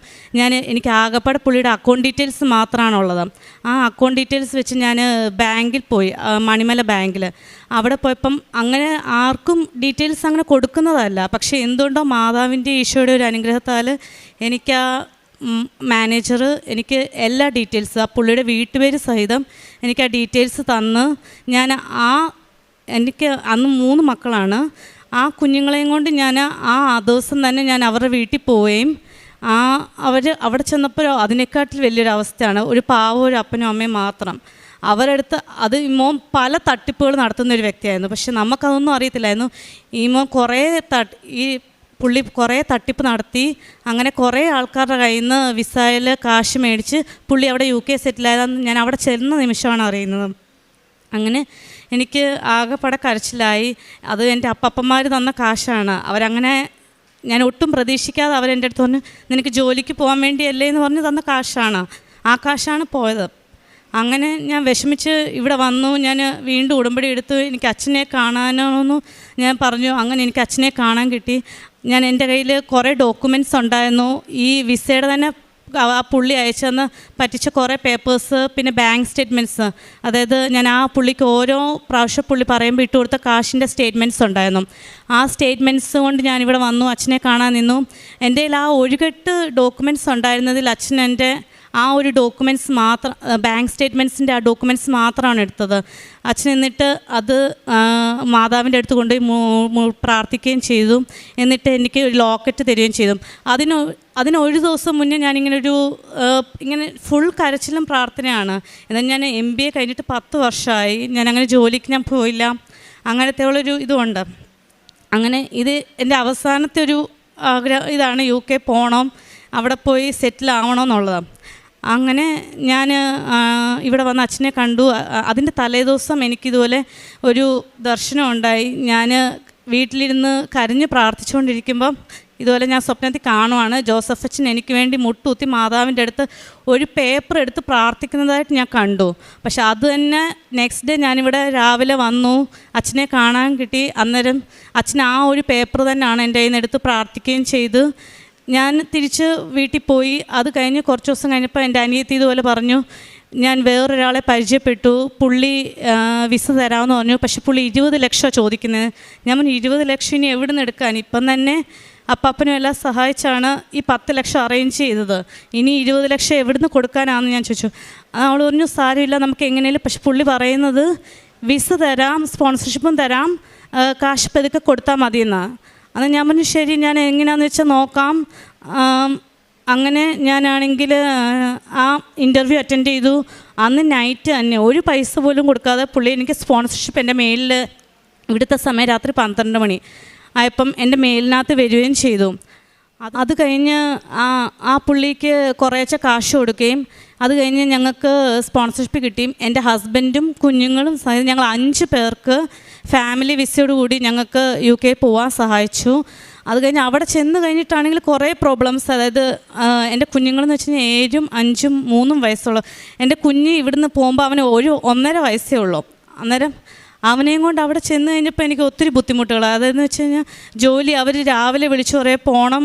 എനിക്ക് ആകപ്പാടെ പുള്ളിയുടെ അക്കൗണ്ട് ഡീറ്റെയിൽസ് മാത്രമാണുള്ളത്. ആ അക്കൗണ്ട് ഡീറ്റെയിൽസ് വെച്ച് ഞാൻ ബാങ്കിൽ പോയി, മണിമല ബാങ്കിൽ. അവിടെ പോയപ്പം അങ്ങനെ ആർക്കും ഡീറ്റെയിൽസ് അങ്ങനെ കൊടുക്കുന്നതല്ല. പക്ഷേ എന്തുകൊണ്ടോ മാതാവിൻ്റെ ഈശോയുടെ ഒരു അനുഗ്രഹത്താൽ എനിക്ക് ആ മാനേജർ എനിക്ക് എല്ലാ ഡീറ്റെയിൽസ്, ആ പുള്ളിയുടെ വീട്ടുപേര് സഹിതം എനിക്ക് ആ ഡീറ്റെയിൽസ് തന്ന് എനിക്ക് അന്ന് 3 മക്കളാണ്. ആ കുഞ്ഞുങ്ങളെയും കൊണ്ട് ഞാൻ ആ ദിവസം തന്നെ ഞാൻ അവരുടെ വീട്ടിൽ പോവുകയും അവർ അവിടെ ചെന്നപ്പോൾ അതിനേക്കാട്ടിൽ വലിയൊരു അവസ്ഥയാണ്. ഒരു പാവം ഒരു അപ്പനും അമ്മയും മാത്രം. അവരടുത്ത് അത് ഈ മോൻ പല തട്ടിപ്പുകൾ നടത്തുന്ന ഒരു വ്യക്തിയായിരുന്നു. പക്ഷെ നമുക്കതൊന്നും അറിയത്തില്ലായിരുന്നു. ഈ മോൻ പുള്ളി കുറേ തട്ടിപ്പ് നടത്തി. അങ്ങനെ കുറേ ആൾക്കാരുടെ കയ്യിൽ നിന്ന് വിസയിൽ കാശ് മേടിച്ച് പുള്ളി അവിടെ UK സെറ്റിലായതെന്ന് ഞാൻ അവിടെ ചെല്ലുന്ന നിമിഷമാണ് അറിയുന്നത്. അങ്ങനെ എനിക്ക് ആകെപ്പാടെ കരച്ചിലായി. അത് എൻ്റെ അപ്പന്മാർ തന്ന കാശാണ്. അവരങ്ങനെ ഞാൻ ഒട്ടും പ്രതീക്ഷിക്കാതെ അവരെൻ്റെ അടുത്ത് പറഞ്ഞു, നിനക്ക് ജോലിക്ക് പോകാൻ വേണ്ടിയല്ലേ എന്ന് പറഞ്ഞ് തന്ന കാശാണ്. ആ കാശാണ് പോയത്. അങ്ങനെ ഞാൻ വിഷമിച്ച് ഇവിടെ വന്നു. ഞാൻ വീണ്ടും ഉടമ്പടി എടുത്തു. എനിക്ക് അച്ഛനെ കാണാനോന്ന് ഞാൻ പറഞ്ഞു. അങ്ങനെ എനിക്ക് അച്ഛനെ കാണാൻ കിട്ടി. ഞാൻ എൻ്റെ കയ്യിൽ കുറേ ഡോക്യുമെൻറ്റ്സ് ഉണ്ടായിരുന്നു. ഈ വിസയുടെ തന്നെ ആ പുള്ളി അയച്ചെന്ന് പറ്റിച്ച കുറേ പേപ്പേഴ്സ്, പിന്നെ ബാങ്ക് സ്റ്റേറ്റ്മെൻറ്റ്സ്. അതായത് ഞാൻ ആ പുള്ളിക്ക് ഓരോ പ്രാവശ്യം പുള്ളി പറയുമ്പോൾ ഇട്ട് കൊടുത്ത കാശിൻ്റെ സ്റ്റേറ്റ്മെൻറ്റ്സ് ഉണ്ടായിരുന്നു. ആ സ്റ്റേറ്റ്മെൻറ്റ്സ് കൊണ്ട് ഞാനിവിടെ വന്നു, അച്ഛനെ കാണാൻ നിന്നു. എൻ്റെ കയ്യിൽ ആ ഒഴുകെട്ട് ഡോക്യുമെൻറ്റ്സ് ഉണ്ടായിരുന്നതിൽ അച്ഛൻ എൻ്റെ ആ ഒരു ഡോക്യുമെൻറ്റ്സ് മാത്രം, ബാങ്ക് സ്റ്റേറ്റ്മെൻറ്റ്സിൻ്റെ ആ ഡോക്യുമെൻറ്റ്സ് മാത്രമാണ് എടുത്തത്. അച്ഛൻ എന്നിട്ട് അത് മാതാവിൻ്റെ അടുത്ത് കൊണ്ടുപോയി പ്രാർത്ഥിക്കുകയും ചെയ്തു. എന്നിട്ട് എനിക്ക് ഒരു ലോക്കറ്റ് തരികയും ചെയ്തു. അതിന് ഒരു ദിവസം മുന്നേ ഇങ്ങനെ ഫുൾ കരച്ചിലും പ്രാർത്ഥനയാണ്. എന്നാൽ ഞാൻ MBA കഴിഞ്ഞിട്ട് 10 വർഷമായി. ഞാൻ ജോലിക്ക് ഞാൻ പോയില്ല. അങ്ങനത്തെ ഉള്ളൊരു ഇതുമുണ്ട്. അങ്ങനെ ഇത് എൻ്റെ അവസാനത്തെ ഒരു ആഗ്രഹം ഇതാണ്, UK പോകണം, അവിടെ പോയി സെറ്റിൽ ആവണമെന്നുള്ളത്. അങ്ങനെ ഞാൻ ഇവിടെ വന്ന് അച്ഛനെ കണ്ടു. അതിൻ്റെ തലേദിവസം എനിക്കിതുപോലെ ഒരു ദർശനം ഉണ്ടായി. ഞാൻ വീട്ടിലിരുന്ന് കരഞ്ഞ് പ്രാർത്ഥിച്ചുകൊണ്ടിരിക്കുമ്പം ഇതുപോലെ ഞാൻ സ്വപ്നത്തിൽ കാണുവാണ് ജോസഫ് അച്ഛൻ എനിക്ക് വേണ്ടി മുട്ടുകുത്തി മാതാവിൻ്റെ അടുത്ത് ഒരു പേപ്പർ എടുത്ത് പ്രാർത്ഥിക്കുന്നതായിട്ട് ഞാൻ കണ്ടു. പക്ഷെ അത് തന്നെ നെക്സ്റ്റ് ഡേ ഞാനിവിടെ രാവിലെ വന്നു, അച്ഛനെ കാണാൻ കിട്ടി. അന്നേരം അച്ഛൻ ആ ഒരു പേപ്പർ തന്നെയാണ് എൻ്റെ കയ്യിൽ നിന്ന് എടുത്ത് പ്രാർത്ഥിക്കുകയും ചെയ്ത് ഞാൻ തിരിച്ച് വീട്ടിൽ പോയി. അത് കഴിഞ്ഞ് കുറച്ച് ദിവസം കഴിഞ്ഞപ്പോൾ എൻ്റെ അനിയത്തി ഇതുപോലെ പറഞ്ഞു, ഞാൻ വേറൊരാളെ പരിചയപ്പെട്ടു, പുള്ളി വിസ തരാമെന്ന് പറഞ്ഞു. പക്ഷെ പുള്ളി 20 ലക്ഷം ചോദിക്കുന്നത്. ഞാൻ പറഞ്ഞു 20 ലക്ഷം ഇനി എവിടെ നിന്ന് എടുക്കാൻ? ഇപ്പം തന്നെ അപ്പാപ്പനും എല്ലാം സഹായിച്ചാണ് ഈ 10 ലക്ഷം അറേഞ്ച് ചെയ്തത്. ഇനി 20 ലക്ഷം എവിടെ നിന്ന് കൊടുക്കാനാണെന്ന് ഞാൻ ചോദിച്ചു. അവൾ പറഞ്ഞു സാരമില്ല, നമുക്ക് എങ്ങനെയും. പക്ഷെ പുള്ളി പറയുന്നത് വിസ തരാം, സ്പോൺസർഷിപ്പും തരാം, കാശ് പതുക്കെ കൊടുത്താൽ മതിയെന്നാണ്. അത് ഞാൻ പറഞ്ഞു ശരി, ഞാൻ എങ്ങനെയാണെന്ന് വെച്ചാൽ നോക്കാം. അങ്ങനെ ഞാനാണെങ്കിൽ ആ ഇൻ്റർവ്യൂ അറ്റൻഡ് ചെയ്തു. അന്ന് നൈറ്റ് തന്നെ ഒരു പൈസ പോലും കൊടുക്കാതെ പുള്ളി എനിക്ക് സ്പോൺസർഷിപ്പ് എൻ്റെ മെയിലിൽ, ഇവിടുത്തെ സമയം രാത്രി 12 മണി ആയപ്പം എൻ്റെ മെയിലിനകത്ത് വരികയും ചെയ്തു. അത് കഴിഞ്ഞ് ആ പുള്ളിക്ക് കുറേശ്ശെ കാശ് കൊടുക്കുകയും അത് കഴിഞ്ഞ് ഞങ്ങൾക്ക് സ്പോൺസർഷിപ്പ് കിട്ടിയും. എൻ്റെ ഹസ്ബൻഡും കുഞ്ഞുങ്ങളും ഞങ്ങൾ 5 പേർക്ക് ഫാമിലി വിസയോടുകൂടി ഞങ്ങൾക്ക് UK പോകാൻ സഹായിച്ചു. അത് കഴിഞ്ഞ് അവിടെ ചെന്ന് കഴിഞ്ഞിട്ടാണെങ്കിൽ കുറേ പ്രോബ്ലംസ്. അതായത് എൻ്റെ കുഞ്ഞുങ്ങളെന്ന് വെച്ച് കഴിഞ്ഞാൽ 7ഉം 5ഉം 3ഉം വയസ്സുള്ളൂ. എൻ്റെ കുഞ്ഞ് ഇവിടുന്ന് പോകുമ്പോൾ അവന് 1.5 വയസ്സേ ഉള്ളൂ. അന്നേരം അവനെയും കൊണ്ട് അവിടെ ചെന്ന് കഴിഞ്ഞപ്പോൾ എനിക്ക് ഒത്തിരി ബുദ്ധിമുട്ടുകൾ. അതെന്ന് വെച്ച് കഴിഞ്ഞാൽ ജോലി അവർ രാവിലെ വിളിച്ചു കുറേ പോകണം,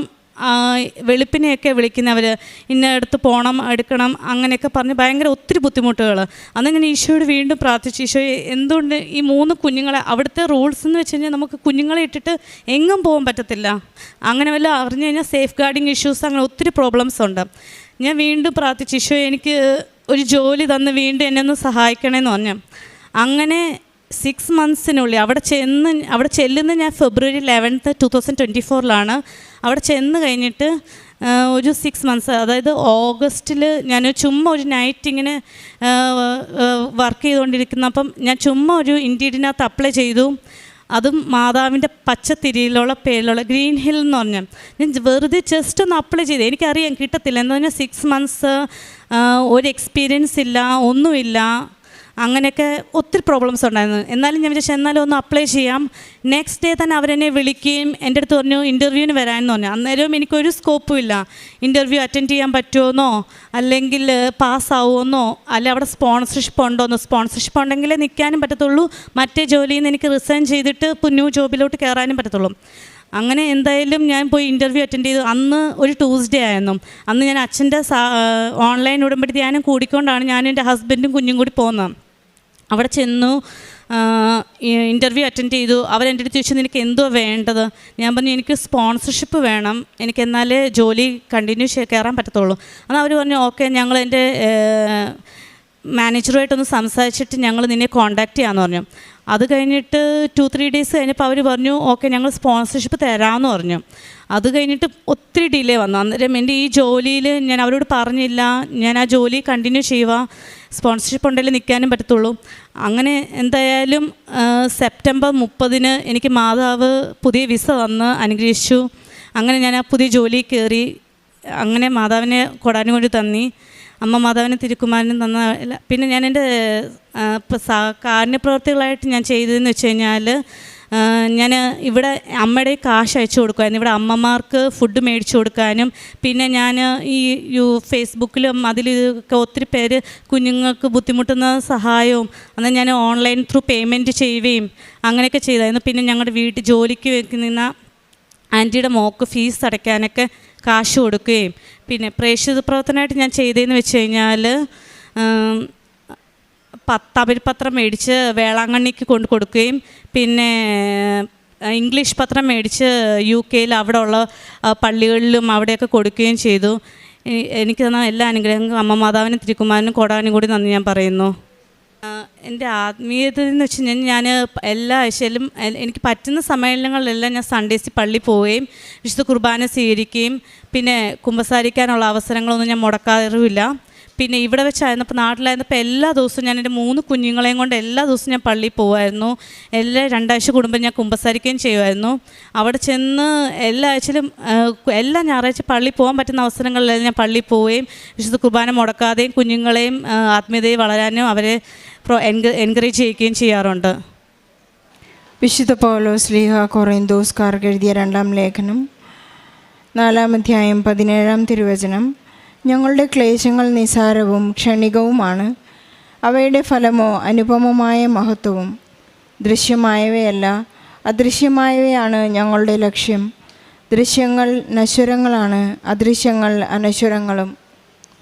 വെളുപ്പിനെയൊക്കെ വിളിക്കുന്നവർ, ഇന്ന അടുത്ത് പോകണം, എടുക്കണം, അങ്ങനെയൊക്കെ പറഞ്ഞ് ഭയങ്കര ഒത്തിരി ബുദ്ധിമുട്ടുകൾ. അന്ന് ഞാൻ ഈശോയോട് വീണ്ടും പ്രാർത്ഥിച്ചു, ഈശോയെ എന്തുകൊണ്ട് ഈ 3 കുഞ്ഞുങ്ങളെ, അവിടുത്തെ റൂൾസ് എന്ന് വെച്ച് കഴിഞ്ഞാൽ നമുക്ക് കുഞ്ഞുങ്ങളെ ഇട്ടിട്ട് എങ്ങും പോകാൻ പറ്റത്തില്ല. അങ്ങനെ വല്ല അറിഞ്ഞു കഴിഞ്ഞാൽ സേഫ് ഗാർഡിങ് ഇഷ്യൂസ്, അങ്ങനെ ഒത്തിരി പ്രോബ്ലംസ് ഉണ്ട്. ഞാൻ വീണ്ടും പ്രാർത്ഥിച്ചു, ഈശോയെ എനിക്ക് ഒരു ജോലി തന്ന് വീണ്ടും എന്നെ ഒന്ന് സഹായിക്കണമെന്ന് പറഞ്ഞു. അങ്ങനെ 6 മന്ത്സിനുള്ളിൽ അവിടെ ചെല്ലുന്ന ഞാൻ February 11th 2024 അവിടെ ചെന്ന് കഴിഞ്ഞിട്ട് ഒരു 6 മന്ത്സ്, അതായത് ഓഗസ്റ്റിൽ ഞാൻ ചുമ്മാ ഒരു നൈറ്റ് ഇങ്ങനെ വർക്ക് ചെയ്തുകൊണ്ടിരിക്കുന്നപ്പം ഞാൻ ചുമ്മാ ഒരു ഇൻഡീഡിനകത്ത് അപ്ലൈ ചെയ്തു. അതും മാതാവിൻ്റെ പച്ചത്തിരിയിലുള്ള പേരിലുള്ള ഗ്രീൻ ഹിൽ എന്ന് പറഞ്ഞാൽ ഞാൻ വെറുതെ ജസ്റ്റ് ഒന്ന് അപ്ലൈ ചെയ്തു. എനിക്കറിയാം കിട്ടത്തില്ല എന്ന് പറഞ്ഞാൽ 6 മന്ത്സ് ഒരു എക്സ്പീരിയൻസ് ഇല്ല, ഒന്നുമില്ല, അങ്ങനെയൊക്കെ ഒത്തിരി പ്രോബ്ലംസ് ഉണ്ടായിരുന്നു. എന്നാലും ഞാൻ വിചാരിച്ചു എന്നാലും ഒന്ന് അപ്ലൈ ചെയ്യാം. നെക്സ്റ്റ് ഡേ തന്നെ അവരെന്നെ വിളിക്കുകയും എൻ്റെ അടുത്ത് പറഞ്ഞു ഇൻ്റർവ്യൂവിന് വരാമെന്ന് പറഞ്ഞു. അന്നേരവും എനിക്കൊരു സ്കോപ്പും ഇല്ല. ഇൻ്റർവ്യൂ അറ്റൻഡ് ചെയ്യാൻ പറ്റുമോന്നോ അല്ലെങ്കിൽ പാസ്സാവുമെന്നോ അല്ലെ അവിടെ സ്പോൺസർഷിപ്പ് ഉണ്ടോന്നോ. സ്പോൺസർഷിപ്പ് ഉണ്ടെങ്കിലേ നിൽക്കാനും പറ്റത്തുള്ളൂ, മറ്റേ ജോലിയിൽ നിന്ന് എനിക്ക് റിസൈൻ ചെയ്തിട്ട് ന്യൂ ജോബിലോട്ട് കയറാനും പറ്റത്തുള്ളൂ. അങ്ങനെ എന്തായാലും ഞാൻ പോയി ഇൻ്റർവ്യൂ അറ്റൻഡ് ചെയ്തു. അന്ന് ഒരു ട്യൂസ്ഡേ ആയിരുന്നു. അന്ന് ഞാൻ അച്ഛൻ്റെ ഓൺലൈൻ ഉടമ്പടി ധ്യാനം കൂടിക്കൊണ്ടാണ് ഞാനും എൻ്റെ ഹസ്ബൻഡും കുഞ്ഞും കൂടി പോകുന്നത്. അവിടെ ചെന്നു ഇൻ്റർവ്യൂ അറ്റൻഡ് ചെയ്തു. അവരെൻ്റെ അടുത്ത് ചോദിച്ചു നിനക്ക് എന്തോ വേണ്ടത്? ഞാൻ പറഞ്ഞു എനിക്ക് സ്പോൺസർഷിപ്പ് വേണം, എനിക്ക് എന്നാലേ ജോലി കണ്ടിന്യൂ കയറാൻ പറ്റത്തുള്ളൂ. എന്നാൽ അവർ പറഞ്ഞു ഓക്കെ, ഞങ്ങൾ എൻ്റെ മാനേജറുമായിട്ടൊന്ന് സംസാരിച്ചിട്ട് ഞങ്ങൾ നിന്നെ കോൺടാക്റ്റ് ചെയ്യാമെന്ന് പറഞ്ഞു. അത് കഴിഞ്ഞിട്ട് 2-3 ഡേയ്സ് കഴിഞ്ഞപ്പോൾ അവർ പറഞ്ഞു ഓക്കെ ഞങ്ങൾ സ്പോൺസർഷിപ്പ് തരാമെന്ന് പറഞ്ഞു. അത് കഴിഞ്ഞിട്ട് ഒത്തിരി ഡിലേ വന്നു. അന്നേരം എൻ്റെ ഈ ജോലിയിൽ ഞാൻ അവരോട് പറഞ്ഞില്ല, ഞാൻ ആ ജോലി കണ്ടിന്യൂ ചെയ്യുക, സ്പോൺസർഷിപ്പ് ഉണ്ടെങ്കിൽ നിൽക്കാനും പറ്റത്തുള്ളൂ. അങ്ങനെ എന്തായാലും സെപ്റ്റംബർ 30 എനിക്ക് മാതാവ് പുതിയ വിസ തന്ന് അനുഗ്രഹിച്ചു. അങ്ങനെ ഞാൻ ആ പുതിയ ജോലി കയറി. അങ്ങനെ മാതാവിനെ കൊടാനുകൊണ്ട് തന്നി, അമ്മ മാതാവിനെ തിരുക്കുമാരനും തന്ന. പിന്നെ ഞാൻ എൻ്റെ കാരുണ്യപ്രവർത്തികളായിട്ട് ഞാൻ ചെയ്തതെന്ന് വെച്ച് കഴിഞ്ഞാൽ, ഞാൻ ഇവിടെ അമ്മയുടെ കാശ് അയച്ചു കൊടുക്കുമായിരുന്നു, ഇവിടെ അമ്മമാർക്ക് ഫുഡ് മേടിച്ചു കൊടുക്കാനും. പിന്നെ ഞാൻ ഈ ഫേസ്ബുക്കിലും അതിലൊക്കെ ഒത്തിരി പേര് കുഞ്ഞുങ്ങൾക്ക് ബുദ്ധിമുട്ടുന്ന സഹായവും അന്ന് ഞാൻ ഓൺലൈൻ ത്രൂ പേയ്മെൻറ്റ് ചെയ്യുകയും അങ്ങനെയൊക്കെ ചെയ്തായിരുന്നു. പിന്നെ ഞങ്ങളുടെ വീട്ടിൽ ജോലിക്ക് നിന്ന ആൻറ്റിയുടെ മോക്ക് ഫീസ് അടയ്ക്കാനൊക്കെ കാശ് കൊടുക്കുകയും. പിന്നെ പ്രേക്ഷിത പ്രവർത്തനമായിട്ട് ഞാൻ ചെയ്തതെന്ന് വെച്ച് കഴിഞ്ഞാൽ, തമിഴ് പത്രം മേടിച്ച് വേളാങ്കണ്ണിക്ക് കൊണ്ട് കൊടുക്കുകയും പിന്നെ ഇംഗ്ലീഷ് പത്രം മേടിച്ച് UK അവിടെ ഉള്ള പള്ളികളിലും അവിടെയൊക്കെ കൊടുക്കുകയും ചെയ്തു. എനിക്ക് തന്ന എല്ലാ അനുഗ്രഹങ്ങളും അമ്മ മാതാവിനും തിരുക്കുമാരനും കൊടാനും കൂടി നന്ദി ഞാൻ പറയുന്നു. എൻ്റെ ആത്മീയത എന്ന് വെച്ച് കഴിഞ്ഞാൽ ഞാൻ എല്ലാ ആഴ്ചയിലും എനിക്ക് പറ്റുന്ന സമ്മേളനങ്ങളിലെല്ലാം ഞാൻ സൺഡേസിൽ പള്ളി പോവുകയും വിശുദ്ധ കുർബാന സ്വീകരിക്കുകയും പിന്നെ കുമ്പസാരിക്കാനുള്ള അവസരങ്ങളൊന്നും ഞാൻ മുടക്കാറുമില്ല. പിന്നെ ഇവിടെ വെച്ചായിരുന്നപ്പോൾ നാട്ടിലായിരുന്നപ്പോൾ എല്ലാ ദിവസവും ഞാൻ എൻ്റെ 3 കുഞ്ഞുങ്ങളെയും കൊണ്ട് എല്ലാ ദിവസവും ഞാൻ പള്ളിയിൽ പോകുമായിരുന്നു. എല്ലാ 2 ആഴ്ച കൂടുമ്പോൾ ഞാൻ കുമ്പസാരിക്കുകയും ചെയ്യുമായിരുന്നു. അവിടെ ചെന്ന് എല്ലാ ആഴ്ചയിലും എല്ലാ ഞായറാഴ്ച പള്ളിയിൽ പോകാൻ പറ്റുന്ന അവസരങ്ങളിലെല്ലാം ഞാൻ പള്ളിയിൽ പോവുകയും വിശുദ്ധ കുർബാന മുടക്കാതെയും കുഞ്ഞുങ്ങളെയും ആത്മീയതയിൽ വളരാനും അവരെ എൻകറേജ് ചെയ്യുകയും ചെയ്യാറുണ്ട്. വിശുദ്ധ പൗലോസ് ശ്ലീഹ കൊറിന്തോസ്കാർക്ക് എഴുതിയ 2-ാം ലേഖനം 4-ാം അധ്യായം 17-ാം തിരുവചനം. ഞങ്ങളുടെ ക്ലേശങ്ങൾ നിസാരവും ക്ഷണികവുമാണ്, അവയുടെ ഫലമോ അനുപമമായ മഹത്വവും. ദൃശ്യമായവയല്ല, അദൃശ്യമായവയാണ് ഞങ്ങളുടെ ലക്ഷ്യം. ദൃശ്യങ്ങൾ നശ്വരങ്ങളാണ്, അദൃശ്യങ്ങൾ അനശ്വരങ്ങളും.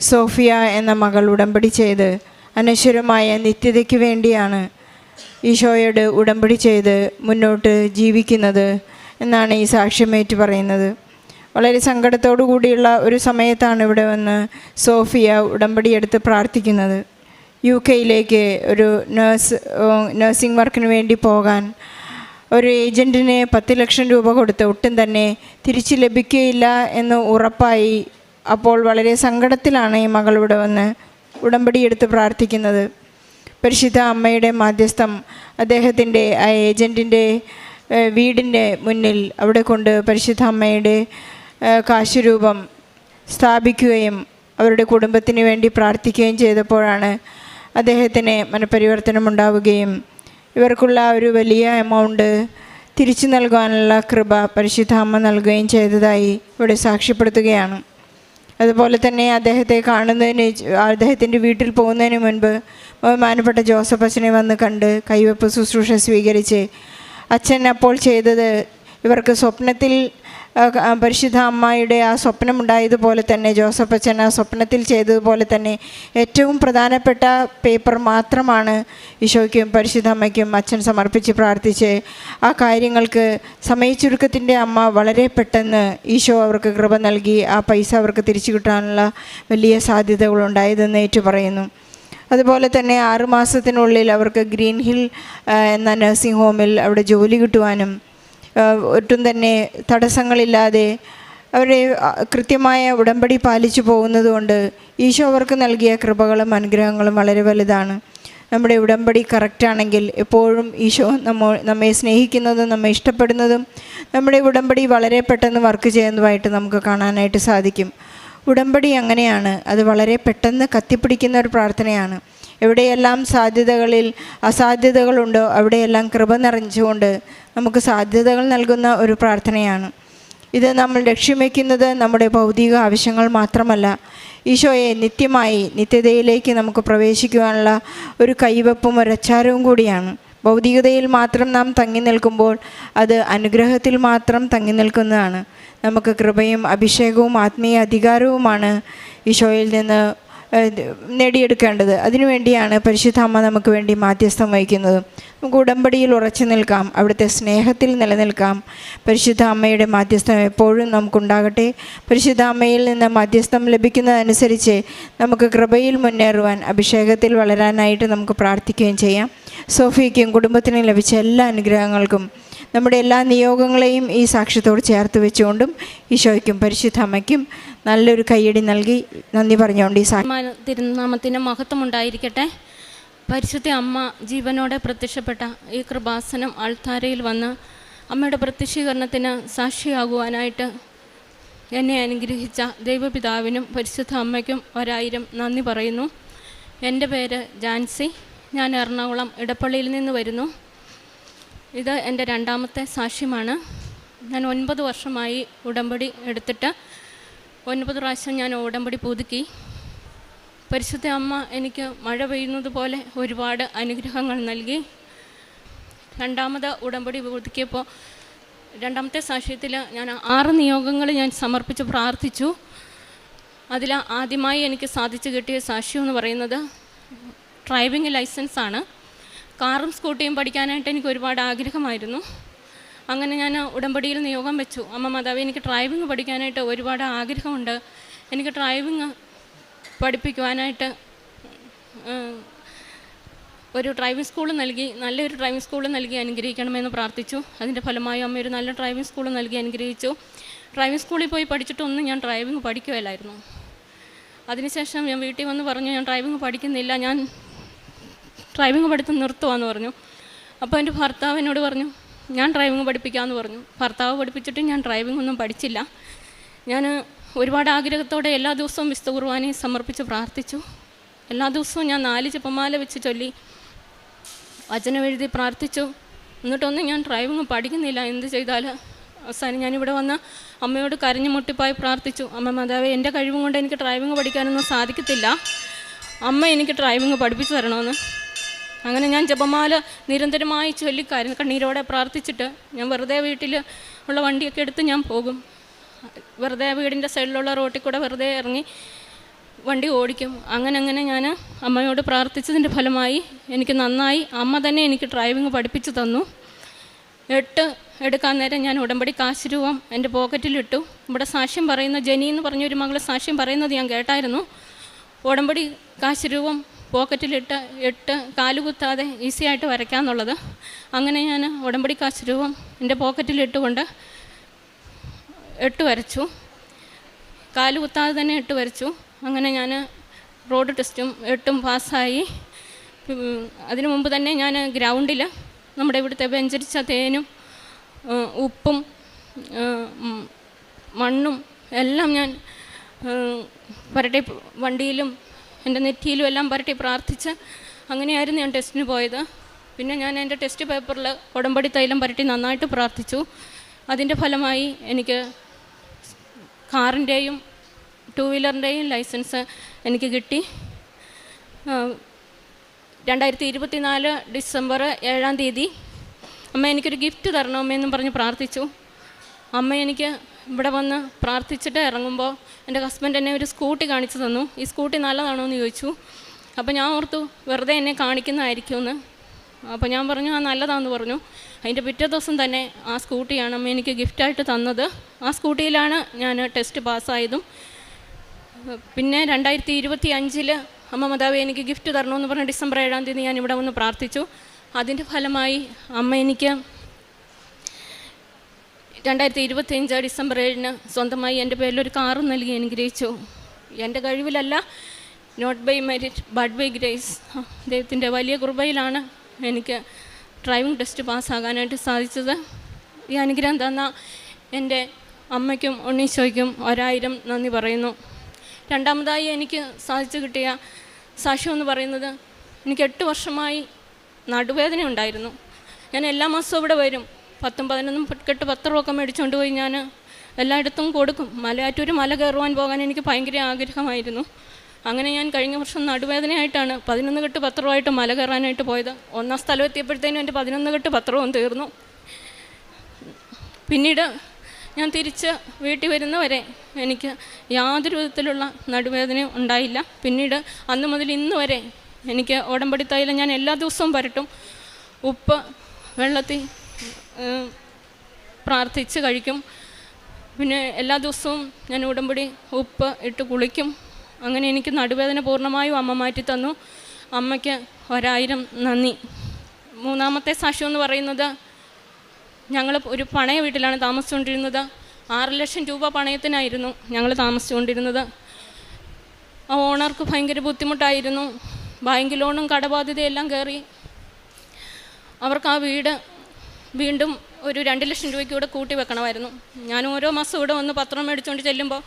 സോഫിയ എന്ന മകൾ ഉടമ്പടി ചെയ്ത് അനശ്വരമായ നിത്യതയ്ക്ക് വേണ്ടിയാണ് ഈശോയോട് ഉടമ്പടി ചെയ്ത് മുന്നോട്ട് ജീവിക്കുന്നത് എന്നാണ് ഈ സാക്ഷ്യമേറ്റ് പറയുന്നത്. വളരെ സങ്കടത്തോടു കൂടിയുള്ള ഒരു സമയത്താണ് ഇവിടെ വന്ന് സോഫിയ ഉടമ്പടിയെടുത്ത് പ്രാർത്ഥിക്കുന്നത്. UK ഒരു നഴ്സിംഗ് വർക്കിന് വേണ്ടി പോകാൻ ഒരു ഏജൻറ്റിന് 10 ലക്ഷം രൂപ കൊടുത്ത് ഒട്ടും തന്നെ തിരിച്ച് ലഭിക്കുകയില്ല എന്ന് ഉറപ്പായി. അപ്പോൾ വളരെ സങ്കടത്തിലാണ് ഈ മകൾ ഇവിടെ വന്ന് ഉടമ്പടിയെടുത്ത് പ്രാർത്ഥിക്കുന്നത്. പരിശുദ്ധ അമ്മയുടെ മാധ്യസ്ഥം അദ്ദേഹത്തിൻ്റെ ആ ഏജൻറ്റിൻ്റെ വീടിൻ്റെ മുന്നിൽ അവിടെ കൊണ്ട് പരിശുദ്ധ അമ്മയുടെ കാശുരൂപം സ്ഥാപിക്കുകയും അവരുടെ കുടുംബത്തിന് വേണ്ടി പ്രാർത്ഥിക്കുകയും ചെയ്തപ്പോഴാണ് അദ്ദേഹത്തിന് മനപരിവർത്തനമുണ്ടാവുകയും ഇവർക്കുള്ള ഒരു വലിയ എമൗണ്ട് തിരിച്ചു നൽകാനുള്ള കൃപ പരിശുദ്ധ അമ്മ നൽകുകയും ചെയ്തതായി ഇവിടെ സാക്ഷ്യപ്പെടുത്തുകയാണ്. അതുപോലെ തന്നെ അദ്ദേഹത്തെ കാണുന്നതിന് അദ്ദേഹത്തിൻ്റെ വീട്ടിൽ പോകുന്നതിന് മുൻപ് ബഹുമാനപ്പെട്ട ജോസഫ് അച്ഛനെ വന്ന് കണ്ട് കൈവെപ്പ് ശുശ്രൂഷ സ്വീകരിച്ച് അച്ഛൻ അപ്പോൾ ചെയ്തത് ഇവർക്ക് സ്വപ്നത്തിൽ പരിശുദ്ധ അമ്മയുടെ ആ സ്വപ്നമുണ്ടായതുപോലെ തന്നെ ജോസഫ് അച്ഛൻ ആ സ്വപ്നത്തിൽ ചെയ്തതുപോലെ തന്നെ ഏറ്റവും പ്രധാനപ്പെട്ട പേപ്പർ മാത്രമാണ് ഈശോയ്ക്കും പരിശുദ്ധ അമ്മയ്ക്കും അച്ഛൻ സമർപ്പിച്ച് പ്രാർത്ഥിച്ച് ആ കാര്യങ്ങൾക്ക് സമയച്ചുരുക്കത്തിൻ്റെ അമ്മ വളരെ പെട്ടെന്ന് ഈശോ അവർക്ക് കൃപ നൽകി ആ പൈസ അവർക്ക് തിരിച്ചു കിട്ടാനുള്ള വലിയ സാധ്യതകളുണ്ടായതെന്ന് ഏറ്റുപറയുന്നു. അതുപോലെ തന്നെ 6 മാസത്തിനുള്ളിൽ അവർക്ക് ഗ്രീൻ ഹിൽ എന്ന നഴ്സിംഗ് ഹോമിൽ അവിടെ ജോലി കിട്ടുവാനും ഒട്ടും തന്നെ തടസ്സങ്ങളില്ലാതെ അവരെ കൃത്യമായ ഉടമ്പടി പാലിച്ചു പോകുന്നതുകൊണ്ട് ഈശോ അവർക്ക് നൽകിയ കൃപകളും അനുഗ്രഹങ്ങളും വളരെ വലുതാണ്. നമ്മുടെ ഉടമ്പടി കറക്റ്റാണെങ്കിൽ എപ്പോഴും ഈശോ നമ്മെ സ്നേഹിക്കുന്നതും നമ്മെ ഇഷ്ടപ്പെടുന്നതും നമ്മുടെ ഉടമ്പടി വളരെ പെട്ടെന്ന് വർക്ക് ചെയ്യുന്നതുമായിട്ട് നമുക്ക് കാണാനായിട്ട് സാധിക്കും. ഉടമ്പടി അങ്ങനെയാണ്, അത് വളരെ പെട്ടെന്ന് കത്തിപ്പിടിക്കുന്ന ഒരു പ്രാർത്ഥനയാണ്. എവിടെയെല്ലാം അസാധ്യതകളുണ്ടോ അവിടെയെല്ലാം കൃപ നിറഞ്ഞുകൊണ്ട് നമുക്ക് സാധ്യതകൾ നൽകുന്ന ഒരു പ്രാർത്ഥനയാണ്. ഇത് നമ്മൾ ലക്ഷ്യം വയ്ക്കുന്നത് നമ്മുടെ ഭൗതിക ആവശ്യങ്ങൾ മാത്രമല്ല, ഈശോയെ നിത്യതയിലേക്ക് നമുക്ക് പ്രവേശിക്കുവാനുള്ള ഒരു കൈവെപ്പും ഒരച്ചാരവും കൂടിയാണ്. ഭൗതികതയിൽ മാത്രം നാം തങ്ങി നിൽക്കുമ്പോൾ അത് അനുഗ്രഹത്തിൽ മാത്രം തങ്ങി നിൽക്കുന്നതാണ്. നമുക്ക് കൃപയും അഭിഷേകവും ആത്മീയ അധികാരവുമാണ് ഈശോയിൽ നിന്ന് നേടിയെടുക്കേണ്ടത്. അതിനുവേണ്ടിയാണ് പരിശുദ്ധ അമ്മ നമുക്ക് വേണ്ടി മാധ്യസ്ഥം വഹിക്കുന്നത്. നമുക്ക് ഉടമ്പടിയിൽ ഉറച്ചു നിൽക്കാം, അവിടുത്തെ സ്നേഹത്തിൽ നിലനിൽക്കാം. പരിശുദ്ധ അമ്മയുടെ മാധ്യസ്ഥം എപ്പോഴും നമുക്കുണ്ടാകട്ടെ. പരിശുദ്ധ അമ്മയിൽ നിന്ന് മാധ്യസ്ഥം ലഭിക്കുന്നതനുസരിച്ച് നമുക്ക് കൃപയിൽ മുന്നേറുവാൻ, അഭിഷേകത്തിൽ വളരാനായിട്ട് നമുക്ക് പ്രാർത്ഥിക്കുകയും ചെയ്യാം. സോഫിയയ്ക്കും കുടുംബത്തിനും ലഭിച്ച എല്ലാ അനുഗ്രഹങ്ങൾക്കും നമ്മുടെ എല്ലാ നിയോഗങ്ങളെയും ഈ സാക്ഷ്യത്തോട് ചേർത്ത് വെച്ചുകൊണ്ടും ഈശോയ്ക്കും പരിശുദ്ധ അമ്മയ്ക്കും നല്ലൊരു കയ്യടി നൽകി നന്ദി പറഞ്ഞുകൊണ്ട് ഈ തിരുനാമത്തിന് മഹത്വം ഉണ്ടായിരിക്കട്ടെ. പരിശുദ്ധ അമ്മ ജീവനോടെ പ്രത്യക്ഷപ്പെട്ട ഈ കൃപാസനം അൾത്താരയിൽ വന്ന് അമ്മയുടെ പ്രത്യക്ഷീകരണത്തിന് സാക്ഷിയാകുവാനായിട്ട് എന്നെ അനുഗ്രഹിച്ച ദൈവപിതാവിനും പരിശുദ്ധ അമ്മയ്ക്കും 1000 നന്ദി പറയുന്നു. എൻ്റെ പേര് ജാൻസി. ഞാൻ എറണാകുളം ഇടപ്പള്ളിയിൽ നിന്ന് വരുന്നു. ഇത് എൻ്റെ 2ാമത്തെ സാക്ഷ്യമാണ്. ഞാൻ 9 വർഷമായി ഉടമ്പടി എടുത്തിട്ട് 9 പ്രാവശ്യം ഞാൻ ഉടമ്പടി പുതുക്കി. പരിശുദ്ധ അമ്മ എനിക്ക് മഴ പെയ്യുന്നത് പോലെ ഒരുപാട് അനുഗ്രഹങ്ങൾ നൽകി. 2ാമത് ഉടമ്പടി പുതുക്കിയപ്പോൾ 2ാമത്തെ സാക്ഷ്യത്തിൽ ഞാൻ 6 നിയോഗങ്ങൾ ഞാൻ സമർപ്പിച്ച് പ്രാർത്ഥിച്ചു. അതിൽ ആദ്യമായി എനിക്ക് സാധിച്ചു കിട്ടിയ സാക്ഷ്യം എന്ന് പറയുന്നത് ഡ്രൈവിംഗ് ലൈസൻസാണ്. കാറും സ്കൂട്ടിയും പഠിക്കാനായിട്ട് എനിക്ക് ഒരുപാട് ആഗ്രഹമായിരുന്നു. അങ്ങനെ ഞാൻ ഉടമ്പടിയിൽ നിയോഗം വെച്ചു. അമ്മ മാതാവേ, എനിക്ക് ഡ്രൈവിംഗ് പഠിക്കാനായിട്ട് ഒരുപാട് ആഗ്രഹമുണ്ട്. എനിക്ക് ഡ്രൈവിംഗ് പഠിപ്പിക്കുവാനായിട്ട് ഒരു ഡ്രൈവിംഗ് സ്കൂൾ നൽകി, നല്ലൊരു ഡ്രൈവിംഗ് സ്കൂൾ നൽകി അനുഗ്രഹിക്കണമെന്ന് പ്രാർത്ഥിച്ചു. അതിൻ്റെ ഫലമായി അമ്മ ഒരു നല്ല ഡ്രൈവിംഗ് സ്കൂൾ നൽകി അനുഗ്രഹിച്ചു. ഡ്രൈവിംഗ് സ്കൂളിൽ പോയി പഠിച്ചിട്ടൊന്നും ഞാൻ ഡ്രൈവിംഗ് പഠിക്കുകയില്ലായിരുന്നു. അതിനുശേഷം ഞാൻ വീട്ടിൽ വന്ന് പറഞ്ഞു, ഞാൻ ഡ്രൈവിംഗ് പഠിക്കുന്നില്ല, ഞാൻ ഡ്രൈവിംഗ് പഠിത്തം നിർത്തുവാന്ന് പറഞ്ഞു. അപ്പോൾ എൻ്റെ ഭർത്താവ് എന്നോട് പറഞ്ഞു, ഞാൻ ഡ്രൈവിംഗ് പഠിപ്പിക്കാമെന്ന് പറഞ്ഞു. ഭർത്താവ് പഠിപ്പിച്ചിട്ട് ഞാൻ ഡ്രൈവിംഗ് ഒന്നും പഠിച്ചില്ല. ഞാൻ ഒരുപാട് ആഗ്രഹത്തോടെ എല്ലാ ദിവസവും വിശുദ്ധ കുർബാനയെ സമർപ്പിച്ച് പ്രാർത്ഥിച്ചു. എല്ലാ ദിവസവും ഞാൻ 4 ജപമാല വെച്ച് ചൊല്ലി വചനം എഴുതി പ്രാർത്ഥിച്ചു. എന്നിട്ടൊന്നും ഞാൻ ഡ്രൈവിംഗ് പഠിക്കുന്നില്ല. എന്ത് ചെയ്താൽ അവസാനം ഞാനിവിടെ വന്ന് അമ്മയോട് കരഞ്ഞു മുട്ടിപ്പായി പ്രാർത്ഥിച്ചു. അമ്മ മാതാവേ, എൻ്റെ കഴിവും കൊണ്ട് എനിക്ക് ഡ്രൈവിംഗ് പഠിക്കാനൊന്നും സാധിക്കത്തില്ല, അമ്മ എനിക്ക് ഡ്രൈവിംഗ് പഠിപ്പിച്ചു തരണമെന്ന്. അങ്ങനെ ഞാൻ ജപമാല നിരന്തരമായി ചൊല്ലി കണ്ണീരോടെ പ്രാർത്ഥിച്ചിട്ട് ഞാൻ വെറുതെ വീട്ടിൽ ഉള്ള വണ്ടിയൊക്കെ എടുത്ത് ഞാൻ പോകും. വെറുതെ വീടിൻ്റെ സൈഡിലുള്ള റോട്ടിൽ കൂടെ വെറുതെ ഇറങ്ങി വണ്ടി ഓടിക്കും. അങ്ങനെ ഞാൻ അമ്മയോട് പ്രാർത്ഥിച്ചതിൻ്റെ ഫലമായി എനിക്ക് നന്നായി അമ്മ തന്നെ എനിക്ക് ഡ്രൈവിംഗ് പഠിപ്പിച്ചു തന്നു. 8 എടുക്കാൻ നേരം ഞാൻ ഉടമ്പടി കാശ് രൂപം എൻ്റെ പോക്കറ്റിലിട്ടു. ഇവിടെ സാക്ഷ്യം പറയുന്ന ജെനി എന്ന് പറഞ്ഞൊരു മകൾ സാക്ഷ്യം പറയുന്നത് ഞാൻ കേട്ടായിരുന്നു. ഉടമ്പടി കാശ് രൂപം പോക്കറ്റിലിട്ട് 8 കാലുകുത്താതെ ഈസിയായിട്ട് വരയ്ക്കാമെന്നുള്ളത്. അങ്ങനെ ഞാൻ ഉടമ്പടി കാശ് രൂപം എൻ്റെ പോക്കറ്റിലിട്ടുകൊണ്ട് 8 വരച്ചു. കാലുകുത്താതെ തന്നെ 8 വരച്ചു. അങ്ങനെ ഞാൻ റോഡ് ടെസ്റ്റും 8ഉം പാസ്സായി. അതിനു മുമ്പ് തന്നെ ഞാൻ ഗ്രൗണ്ടിൽ നമ്മുടെ ഇവിടുത്തെ വെഞ്ചരിച്ച തേനും ഉപ്പും മണ്ണും എല്ലാം ഞാൻ പുരട്ടി വണ്ടിയിലും എൻ്റെ നെറ്റിയിലും എല്ലാം പുരട്ടി പ്രാർത്ഥിച്ച് അങ്ങനെയായിരുന്നു ഞാൻ ടെസ്റ്റിന് പോയത്. പിന്നെ ഞാൻ എൻ്റെ ടെസ്റ്റ് പേപ്പറിൽ ഉടമ്പടി തൈലം പുരട്ടി നന്നായിട്ട് പ്രാർത്ഥിച്ചു. അതിൻ്റെ ഫലമായി എനിക്ക് കാറിൻ്റെയും 2 വീലറിൻ്റെയും ലൈസൻസ് എനിക്ക് കിട്ടി. 2024 ഡിസംബർ 7-ാം തീയതി അമ്മ എനിക്കൊരു ഗിഫ്റ്റ് തരണമെന്നും പറഞ്ഞ് പ്രാർത്ഥിച്ചു. അമ്മ എനിക്ക് ഇവിടെ വന്ന് പ്രാർത്ഥിച്ചിട്ട് ഇറങ്ങുമ്പോൾ എൻ്റെ ഹസ്ബൻഡ് എന്നെ ഒരു സ്കൂട്ടി കാണിച്ചു തന്നു. ഈ സ്കൂട്ടി നല്ലതാണോ എന്ന് ചോദിച്ചു. അപ്പോൾ ഞാൻ ഓർത്തു വെറുതെ എന്നെ കാണിക്കുന്നതായിരിക്കുമെന്ന്. അപ്പോൾ ഞാൻ പറഞ്ഞു ആ നല്ലതാണെന്ന് പറഞ്ഞു. അതിൻ്റെ പിറ്റേ ദിവസം തന്നെ ആ സ്കൂട്ടിയാണ് അമ്മ എനിക്ക് ഗിഫ്റ്റായിട്ട് തന്നത്. ആ സ്കൂട്ടിയിലാണ് ഞാൻ ടെസ്റ്റ് പാസ്സായതും. പിന്നെ 2025 അമ്മ മാതാവേ എനിക്ക് ഗിഫ്റ്റ് തരണമെന്ന് പറഞ്ഞ് ഡിസംബർ 7-ാം തീയതി ഞാൻ ഇവിടെ വന്ന് പ്രാർത്ഥിച്ചു. അതിൻ്റെ ഫലമായി അമ്മ എനിക്ക് 2025 ഡിസംബർ 7-ന് സ്വന്തമായി എൻ്റെ പേരിലൊരു കാറ് നൽകി അനുഗ്രഹിച്ചു. എൻ്റെ കഴിവിലല്ല, not by merit but by grace. ദൈവത്തിൻ്റെ വലിയ കൃപയിലാണ് എനിക്ക് ഡ്രൈവിംഗ് ടെസ്റ്റ് പാസ്സാകാനായിട്ട് സാധിച്ചത്. ഈ അനുഗ്രഹം തന്ന എൻ്റെ അമ്മയ്ക്കും ഉണ്ണീശോയ്ക്കും 1000 നന്ദി പറയുന്നു. രണ്ടാമതായി എനിക്ക് സാധിച്ചു കിട്ടിയ സാക്ഷ്യം എന്ന് പറയുന്നത്, എനിക്ക് 8 വർഷമായി നടുവേദന ഉണ്ടായിരുന്നു. ഞാൻ എല്ലാ മാസവും ഇവിടെ വരും. 10, 11 കെട്ട് പത്രമൊക്കെ മേടിച്ചുകൊണ്ട് പോയി ഞാൻ എല്ലായിടത്തും കൊടുക്കും. മലയാറ്റൂർ മല കയറുവാൻ പോകാൻ എനിക്ക് ഭയങ്കര ആഗ്രഹമായിരുന്നു. അങ്ങനെ ഞാൻ കഴിഞ്ഞ വർഷം നടുവേദനയായിട്ടാണ് 11 കെട്ട് പത്രമായിട്ട് മല കയറാനായിട്ട് പോയത്. 1-ാം സ്ഥലം എത്തിയപ്പോഴത്തേനും എൻ്റെ 11 കെട്ട് പത്രവും തീർന്നു. പിന്നീട് ഞാൻ തിരിച്ച് വീട്ടിൽ വരുന്നവരെ എനിക്ക് യാതൊരു വിധത്തിലുള്ള നടുവേദനയും ഉണ്ടായില്ല. പിന്നീട് അന്ന് മുതൽ ഇന്ന് വരെ എനിക്ക് ഉടമ്പടി തൈലം ഞാൻ എല്ലാ ദിവസവും പുരട്ടും. ഉപ്പ് വെള്ളത്തിൽ പ്രാർത്ഥിച്ച് കഴിക്കും. പിന്നെ എല്ലാ ദിവസവും ഞാൻ ഉടമ്പടി ഉപ്പ് ഇട്ട് കുളിക്കും. അങ്ങനെ എനിക്ക് നടുവേദന പൂർണ്ണമായും അമ്മ മാറ്റി തന്നു. അമ്മയ്ക്ക് 1000 നന്ദി. മൂന്നാമത്തെ സാക്ഷ്യം എന്ന് പറയുന്നത്, ഞങ്ങൾ ഒരു പണയ വീട്ടിലാണ് താമസിച്ചുകൊണ്ടിരുന്നത്. 6 ലക്ഷം രൂപ പണയത്തിനായിരുന്നു ഞങ്ങൾ താമസിച്ചുകൊണ്ടിരുന്നത്. ആ ഓണർക്ക് ഭയങ്കര ബുദ്ധിമുട്ടായിരുന്നു. ബാങ്ക് ലോണും കടബാധ്യതയെല്ലാം കയറി അവർക്ക് ആ വീട് വീണ്ടും ഒരു 2 ലക്ഷം രൂപയ്ക്ക് കൂടെ കൂട്ടി വെക്കണമായിരുന്നു. ഞാൻ ഓരോ മാസം ഇവിടെ വന്ന് പത്രം മേടിച്ചുകൊണ്ട് ചെല്ലുമ്പോൾ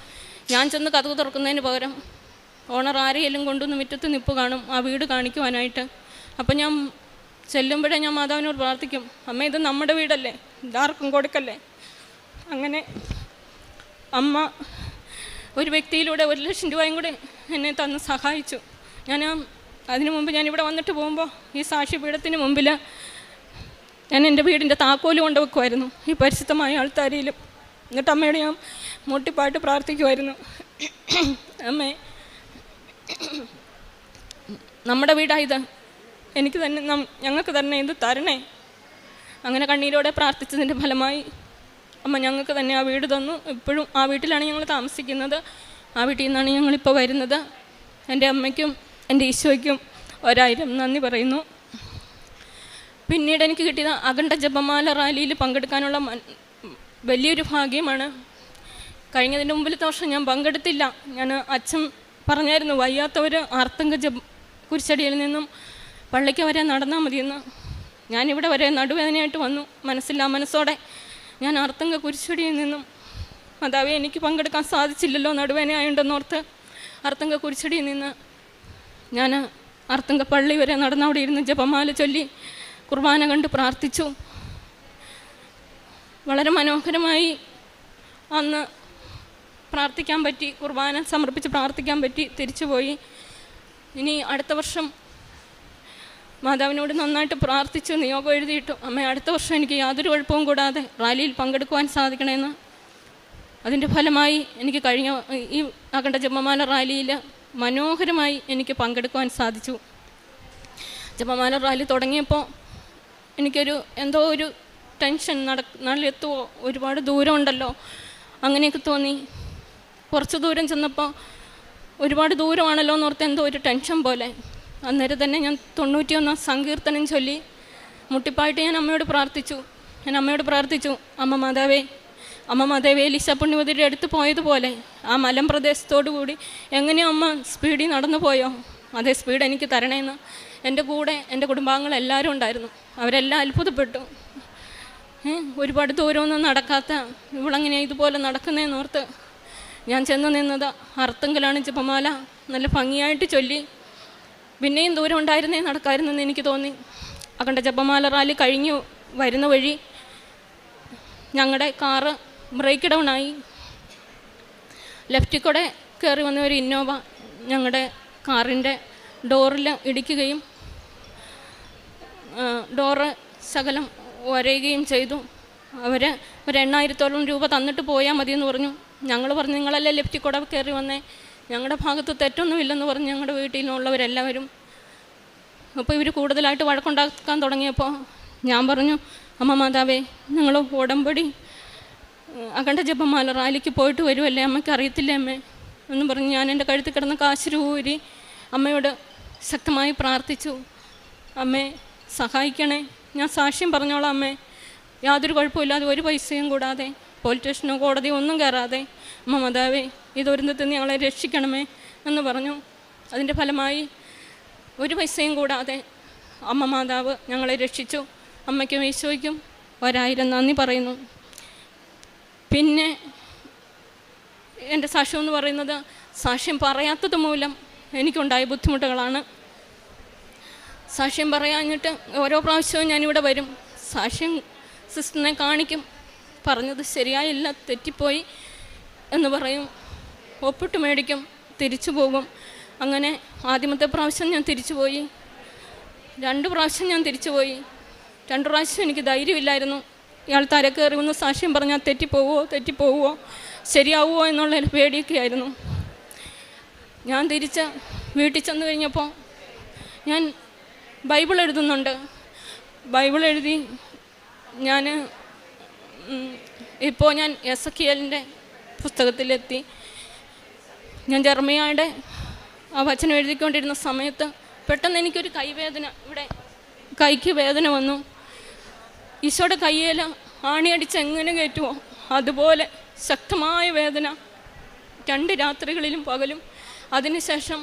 ഞാൻ ചെന്ന് കതക് തുറക്കുന്നതിന് പകരം ഓണർ ആരെയെല്ലാം കൊണ്ടുവന്ന് മുറ്റത്ത് നിപ്പ് കാണും ആ വീട് കാണിക്കുവാനായിട്ട്. അപ്പം ഞാൻ ചെല്ലുമ്പോഴേ ഞാൻ മാതാവിനോട് പ്രാർത്ഥിക്കും, അമ്മ ഇത് നമ്മുടെ വീടല്ലേ, ഇതാർക്കും കൊടുക്കല്ലേ. അങ്ങനെ അമ്മ ഒരു വ്യക്തിയിലൂടെ 1 ലക്ഷം രൂപയും കൂടെ എന്നെ തന്ന് സഹായിച്ചു. അതിനു മുമ്പ് ഞാനിവിടെ വന്നിട്ട് പോകുമ്പോൾ ഈ സാക്ഷ്യപീഠത്തിന് മുമ്പിൽ ഞാൻ എൻ്റെ വീടിൻ്റെ താക്കോല് കൊണ്ട് വെക്കുമായിരുന്നു ഈ പരിശുദ്ധമായ ആൾത്താരിയിലും. എന്നിട്ട് അമ്മയോട് ഞാൻ മുട്ടിപ്പാട്ട് പ്രാർത്ഥിക്കുമായിരുന്നു, അമ്മേ നമ്മുടെ വീടായത്, എനിക്ക് തന്നെ ഞങ്ങൾക്ക് തന്നെ ഇത് തരണേ. അങ്ങനെ കണ്ണീരോടെ പ്രാർത്ഥിച്ചതിൻ്റെ ഫലമായി അമ്മ ഞങ്ങൾക്ക് തന്നെ ആ വീട് തന്നു. ഇപ്പോഴും ആ വീട്ടിലാണ് ഞങ്ങൾ താമസിക്കുന്നത്. ആ വീട്ടിൽ നിന്നാണ് ഞങ്ങളിപ്പോൾ വരുന്നത്. എൻ്റെ അമ്മയ്ക്കും എൻ്റെ ഈശോയ്ക്കും 1000 നന്ദി പറയുന്നു. പിന്നീട് എനിക്ക് കിട്ടിയത് അഖണ്ഡ ജപമാല റാലിയിൽ പങ്കെടുക്കാനുള്ള വലിയൊരു ഭാഗ്യമാണ്. കഴിഞ്ഞതിൻ്റെ മുമ്പിലത്തെ വർഷം ഞാൻ പങ്കെടുത്തില്ല. അച്ഛൻ പറഞ്ഞായിരുന്നു, വയ്യാത്തവർ ആർത്തങ്ക കുരിശടിയിൽ നിന്നും പള്ളിക്ക് വരെ നടന്നാൽ മതിയെന്ന്. ഞാനിവിടെ വരെ നടുവേദനയായിട്ട് വന്നു. മനസ്സോടെ ഞാൻ ആർത്തങ്ക കുരിശടിയിൽ നിന്നും, മാതാവേ എനിക്ക് പങ്കെടുക്കാൻ സാധിച്ചില്ലല്ലോ നടുവേദന ആയുണ്ടെന്നോർത്ത് ആർത്തങ്ക കുരിശടിയിൽ നിന്ന് ഞാൻ ആർത്തങ്ക പള്ളി വരെ നടന്ന് അവിടെ ഇരുന്ന് ജപമാല ചൊല്ലി കുർബാന കണ്ട് പ്രാർത്ഥിച്ചു. വളരെ മനോഹരമായി അന്ന് പ്രാർത്ഥിക്കാൻ പറ്റി, കുർബാന സമർപ്പിച്ച് പ്രാർത്ഥിക്കാൻ പറ്റി. തിരിച്ചുപോയി. ഇനി അടുത്ത വർഷം മാതാവിനോട് നന്നായിട്ട് പ്രാർത്ഥിച്ച് നിയോഗം എഴുതിയിട്ടു, അമ്മ അടുത്ത വർഷം എനിക്ക് യാതൊരു കുഴപ്പവും കൂടാതെ റാലിയിൽ പങ്കെടുക്കുവാൻ സാധിക്കണമെന്ന്. അതിൻ്റെ ഫലമായി എനിക്ക് കഴിഞ്ഞ ഈ അഖണ്ഡ ജപമാല റാലിയിൽ മനോഹരമായി എനിക്ക് പങ്കെടുക്കുവാൻ സാധിച്ചു. ജപമാല റാലി തുടങ്ങിയപ്പോൾ എനിക്കൊരു എന്തോ ഒരു ടെൻഷൻ, നാട്ടിലെത്തുമോ, ഒരുപാട് ദൂരമുണ്ടല്ലോ, അങ്ങനെയൊക്കെ തോന്നി. കുറച്ച് ദൂരം ചെന്നപ്പോൾ ഒരുപാട് ദൂരമാണല്ലോ എന്നോർത്ത് എന്തോ ഒരു ടെൻഷൻ പോലെ. അന്നേരം തന്നെ ഞാൻ 91 സങ്കീർത്തനം ചൊല്ലി മുട്ടിപ്പായിട്ട് ഞാൻ അമ്മയോട് പ്രാർത്ഥിച്ചു, അമ്മ മാതാവേ ലിസ പുണ്യവതിയുടെ അടുത്ത് പോയതുപോലെ ആ മലമ്പ്രദേശത്തോടു കൂടി എങ്ങനെയോ അമ്മ സ്പീഡിൽ നടന്നു പോയോ, അതേ സ്പീഡ് എനിക്ക് തരണേന്ന്. എൻ്റെ കൂടെ എൻ്റെ കുടുംബാംഗങ്ങളെല്ലാവരും ഉണ്ടായിരുന്നു. അവരെല്ലാം അത്ഭുതപ്പെട്ടു. ഒരുപാട് ദൂരമൊന്നും നടക്കാത്ത ഇവളെങ്ങനെ ഇതുപോലെ നടക്കുന്നതെന്നോർത്ത് ഞാൻ ചെന്ന് നിന്നത് അർത്തങ്കലാണ്. ജപമാല നല്ല ഭംഗിയായിട്ട് ചൊല്ലി. പിന്നെയും ദൂരം ഉണ്ടായിരുന്നേ നടക്കാമായിരുന്നെന്ന് എനിക്ക് തോന്നി. അഖണ്ഡ ജപമാല റാലി കഴിഞ്ഞു വരുന്ന വഴി ഞങ്ങളുടെ കാറ് ബ്രേക്ക് ഡൗൺ ആയി. ലെഫ്റ്റിൽ കൂടെ കയറി വന്ന ഒരു ഇന്നോവ ഞങ്ങളുടെ കാറിൻ്റെ ഡോറിൽ ഇടിക്കുകയും ഡോറ് ശകലം ഒരയുകയും ചെയ്തു. അവർ ഒരു 8000 രൂപ തന്നിട്ട് പോയാൽ മതിയെന്ന് പറഞ്ഞു. ഞങ്ങൾ പറഞ്ഞു, നിങ്ങളല്ലേ ലെഫ്റ്റിൽ കൂടെ കയറി വന്നേ, ഞങ്ങളുടെ ഭാഗത്ത് തെറ്റൊന്നുമില്ലെന്ന് പറഞ്ഞ് ഞങ്ങളുടെ വീട്ടിലുള്ളവരെല്ലാവരും. അപ്പോൾ ഇവർ കൂടുതലായിട്ട് വഴക്കുണ്ടാക്കാൻ തുടങ്ങിയപ്പോൾ ഞാൻ പറഞ്ഞു, അമ്മ മാതാവേ നിങ്ങൾ ഉടമ്പടി അഖണ്ഡ ജപമാല റാലിക്ക് പോയിട്ട് വരുമല്ലേ, അമ്മയ്ക്ക് അറിയത്തില്ലേ അമ്മേ എന്ന് പറഞ്ഞ് ഞാൻ എൻ്റെ കഴുത്തിൽ കിടന്ന കാശ് ഊരി അമ്മയോട് ശക്തമായി പ്രാർത്ഥിച്ചു. അമ്മേ സഹായിക്കണേ, ഞാൻ സാക്ഷ്യം പറഞ്ഞോളാം അമ്മേ, യാതൊരു കുഴപ്പമില്ലാതെ ഒരു പൈസയും കൂടാതെ, പോലീസ് സ്റ്റേഷനോ കോടതിയോ ഒന്നും കയറാതെ അമ്മ മാതാവേ ഈ ദുരന്തത്തിൽ നിന്ന് ഞങ്ങളെ രക്ഷിക്കണമേ എന്ന് പറഞ്ഞു. അതിൻ്റെ ഫലമായി ഒരു പൈസയും കൂടാതെ അമ്മ മാതാവ് ഞങ്ങളെ രക്ഷിച്ചു. അമ്മയ്ക്കും ഈശോയ്ക്കും 1000 നന്ദി പറയുന്നു. പിന്നെ എൻ്റെ സാക്ഷ്യം എന്ന് പറയുന്നത് സാക്ഷ്യം പറയാത്തത് മൂലം എനിക്കുണ്ടായ ബുദ്ധിമുട്ടുകളാണ്. സാക്ഷ്യം പറയാഞ്ഞിട്ട് ഓരോ പ്രാവശ്യവും ഞാനിവിടെ വരും, സാക്ഷ്യം സിസ്റ്ററിനെ കാണിക്കും, പറഞ്ഞത് ശരിയായില്ല, തെറ്റിപ്പോയി എന്ന് പറയും, ഒപ്പിട്ട് മേടിക്കും, തിരിച്ചു പോകും. അങ്ങനെ ആദ്യമത്തെ പ്രാവശ്യം ഞാൻ തിരിച്ചു പോയി, 2 പ്രാവശ്യം ഞാൻ തിരിച്ചു പോയി. 2 പ്രാവശ്യം എനിക്ക് ധൈര്യമില്ലായിരുന്നു. ഇയാൾ തല കയറി ഒന്ന് സാക്ഷ്യം പറഞ്ഞാൽ തെറ്റിപ്പോവുമോ ശരിയാവുമോ എന്നുള്ളൊരു പേടിയൊക്കെ ആയിരുന്നു. ഞാൻ തിരിച്ച് വീട്ടിൽ ചെന്ന് കഴിഞ്ഞപ്പോൾ ഞാൻ ബൈബിൾ എഴുതുന്നുണ്ട്. ബൈബിൾ എഴുതി ഇപ്പോൾ ഞാൻ എസെക്കിയേലിൻ്റെ പുസ്തകത്തിലെത്തി. ഞാൻ ജെറമ്യായുടെ ആ വചനം എഴുതിക്കൊണ്ടിരുന്ന സമയത്ത് പെട്ടെന്ന് എനിക്കൊരു കൈവേദന, ഇവിടെ കൈക്ക് വേദന വന്നു. ഈശോയുടെ കയ്യിൽ ആണിയടിച്ച് എങ്ങനെ കയറ്റുമോ അതുപോലെ ശക്തമായ വേദന 2 രാത്രികളിലും പകലും. അതിനുശേഷം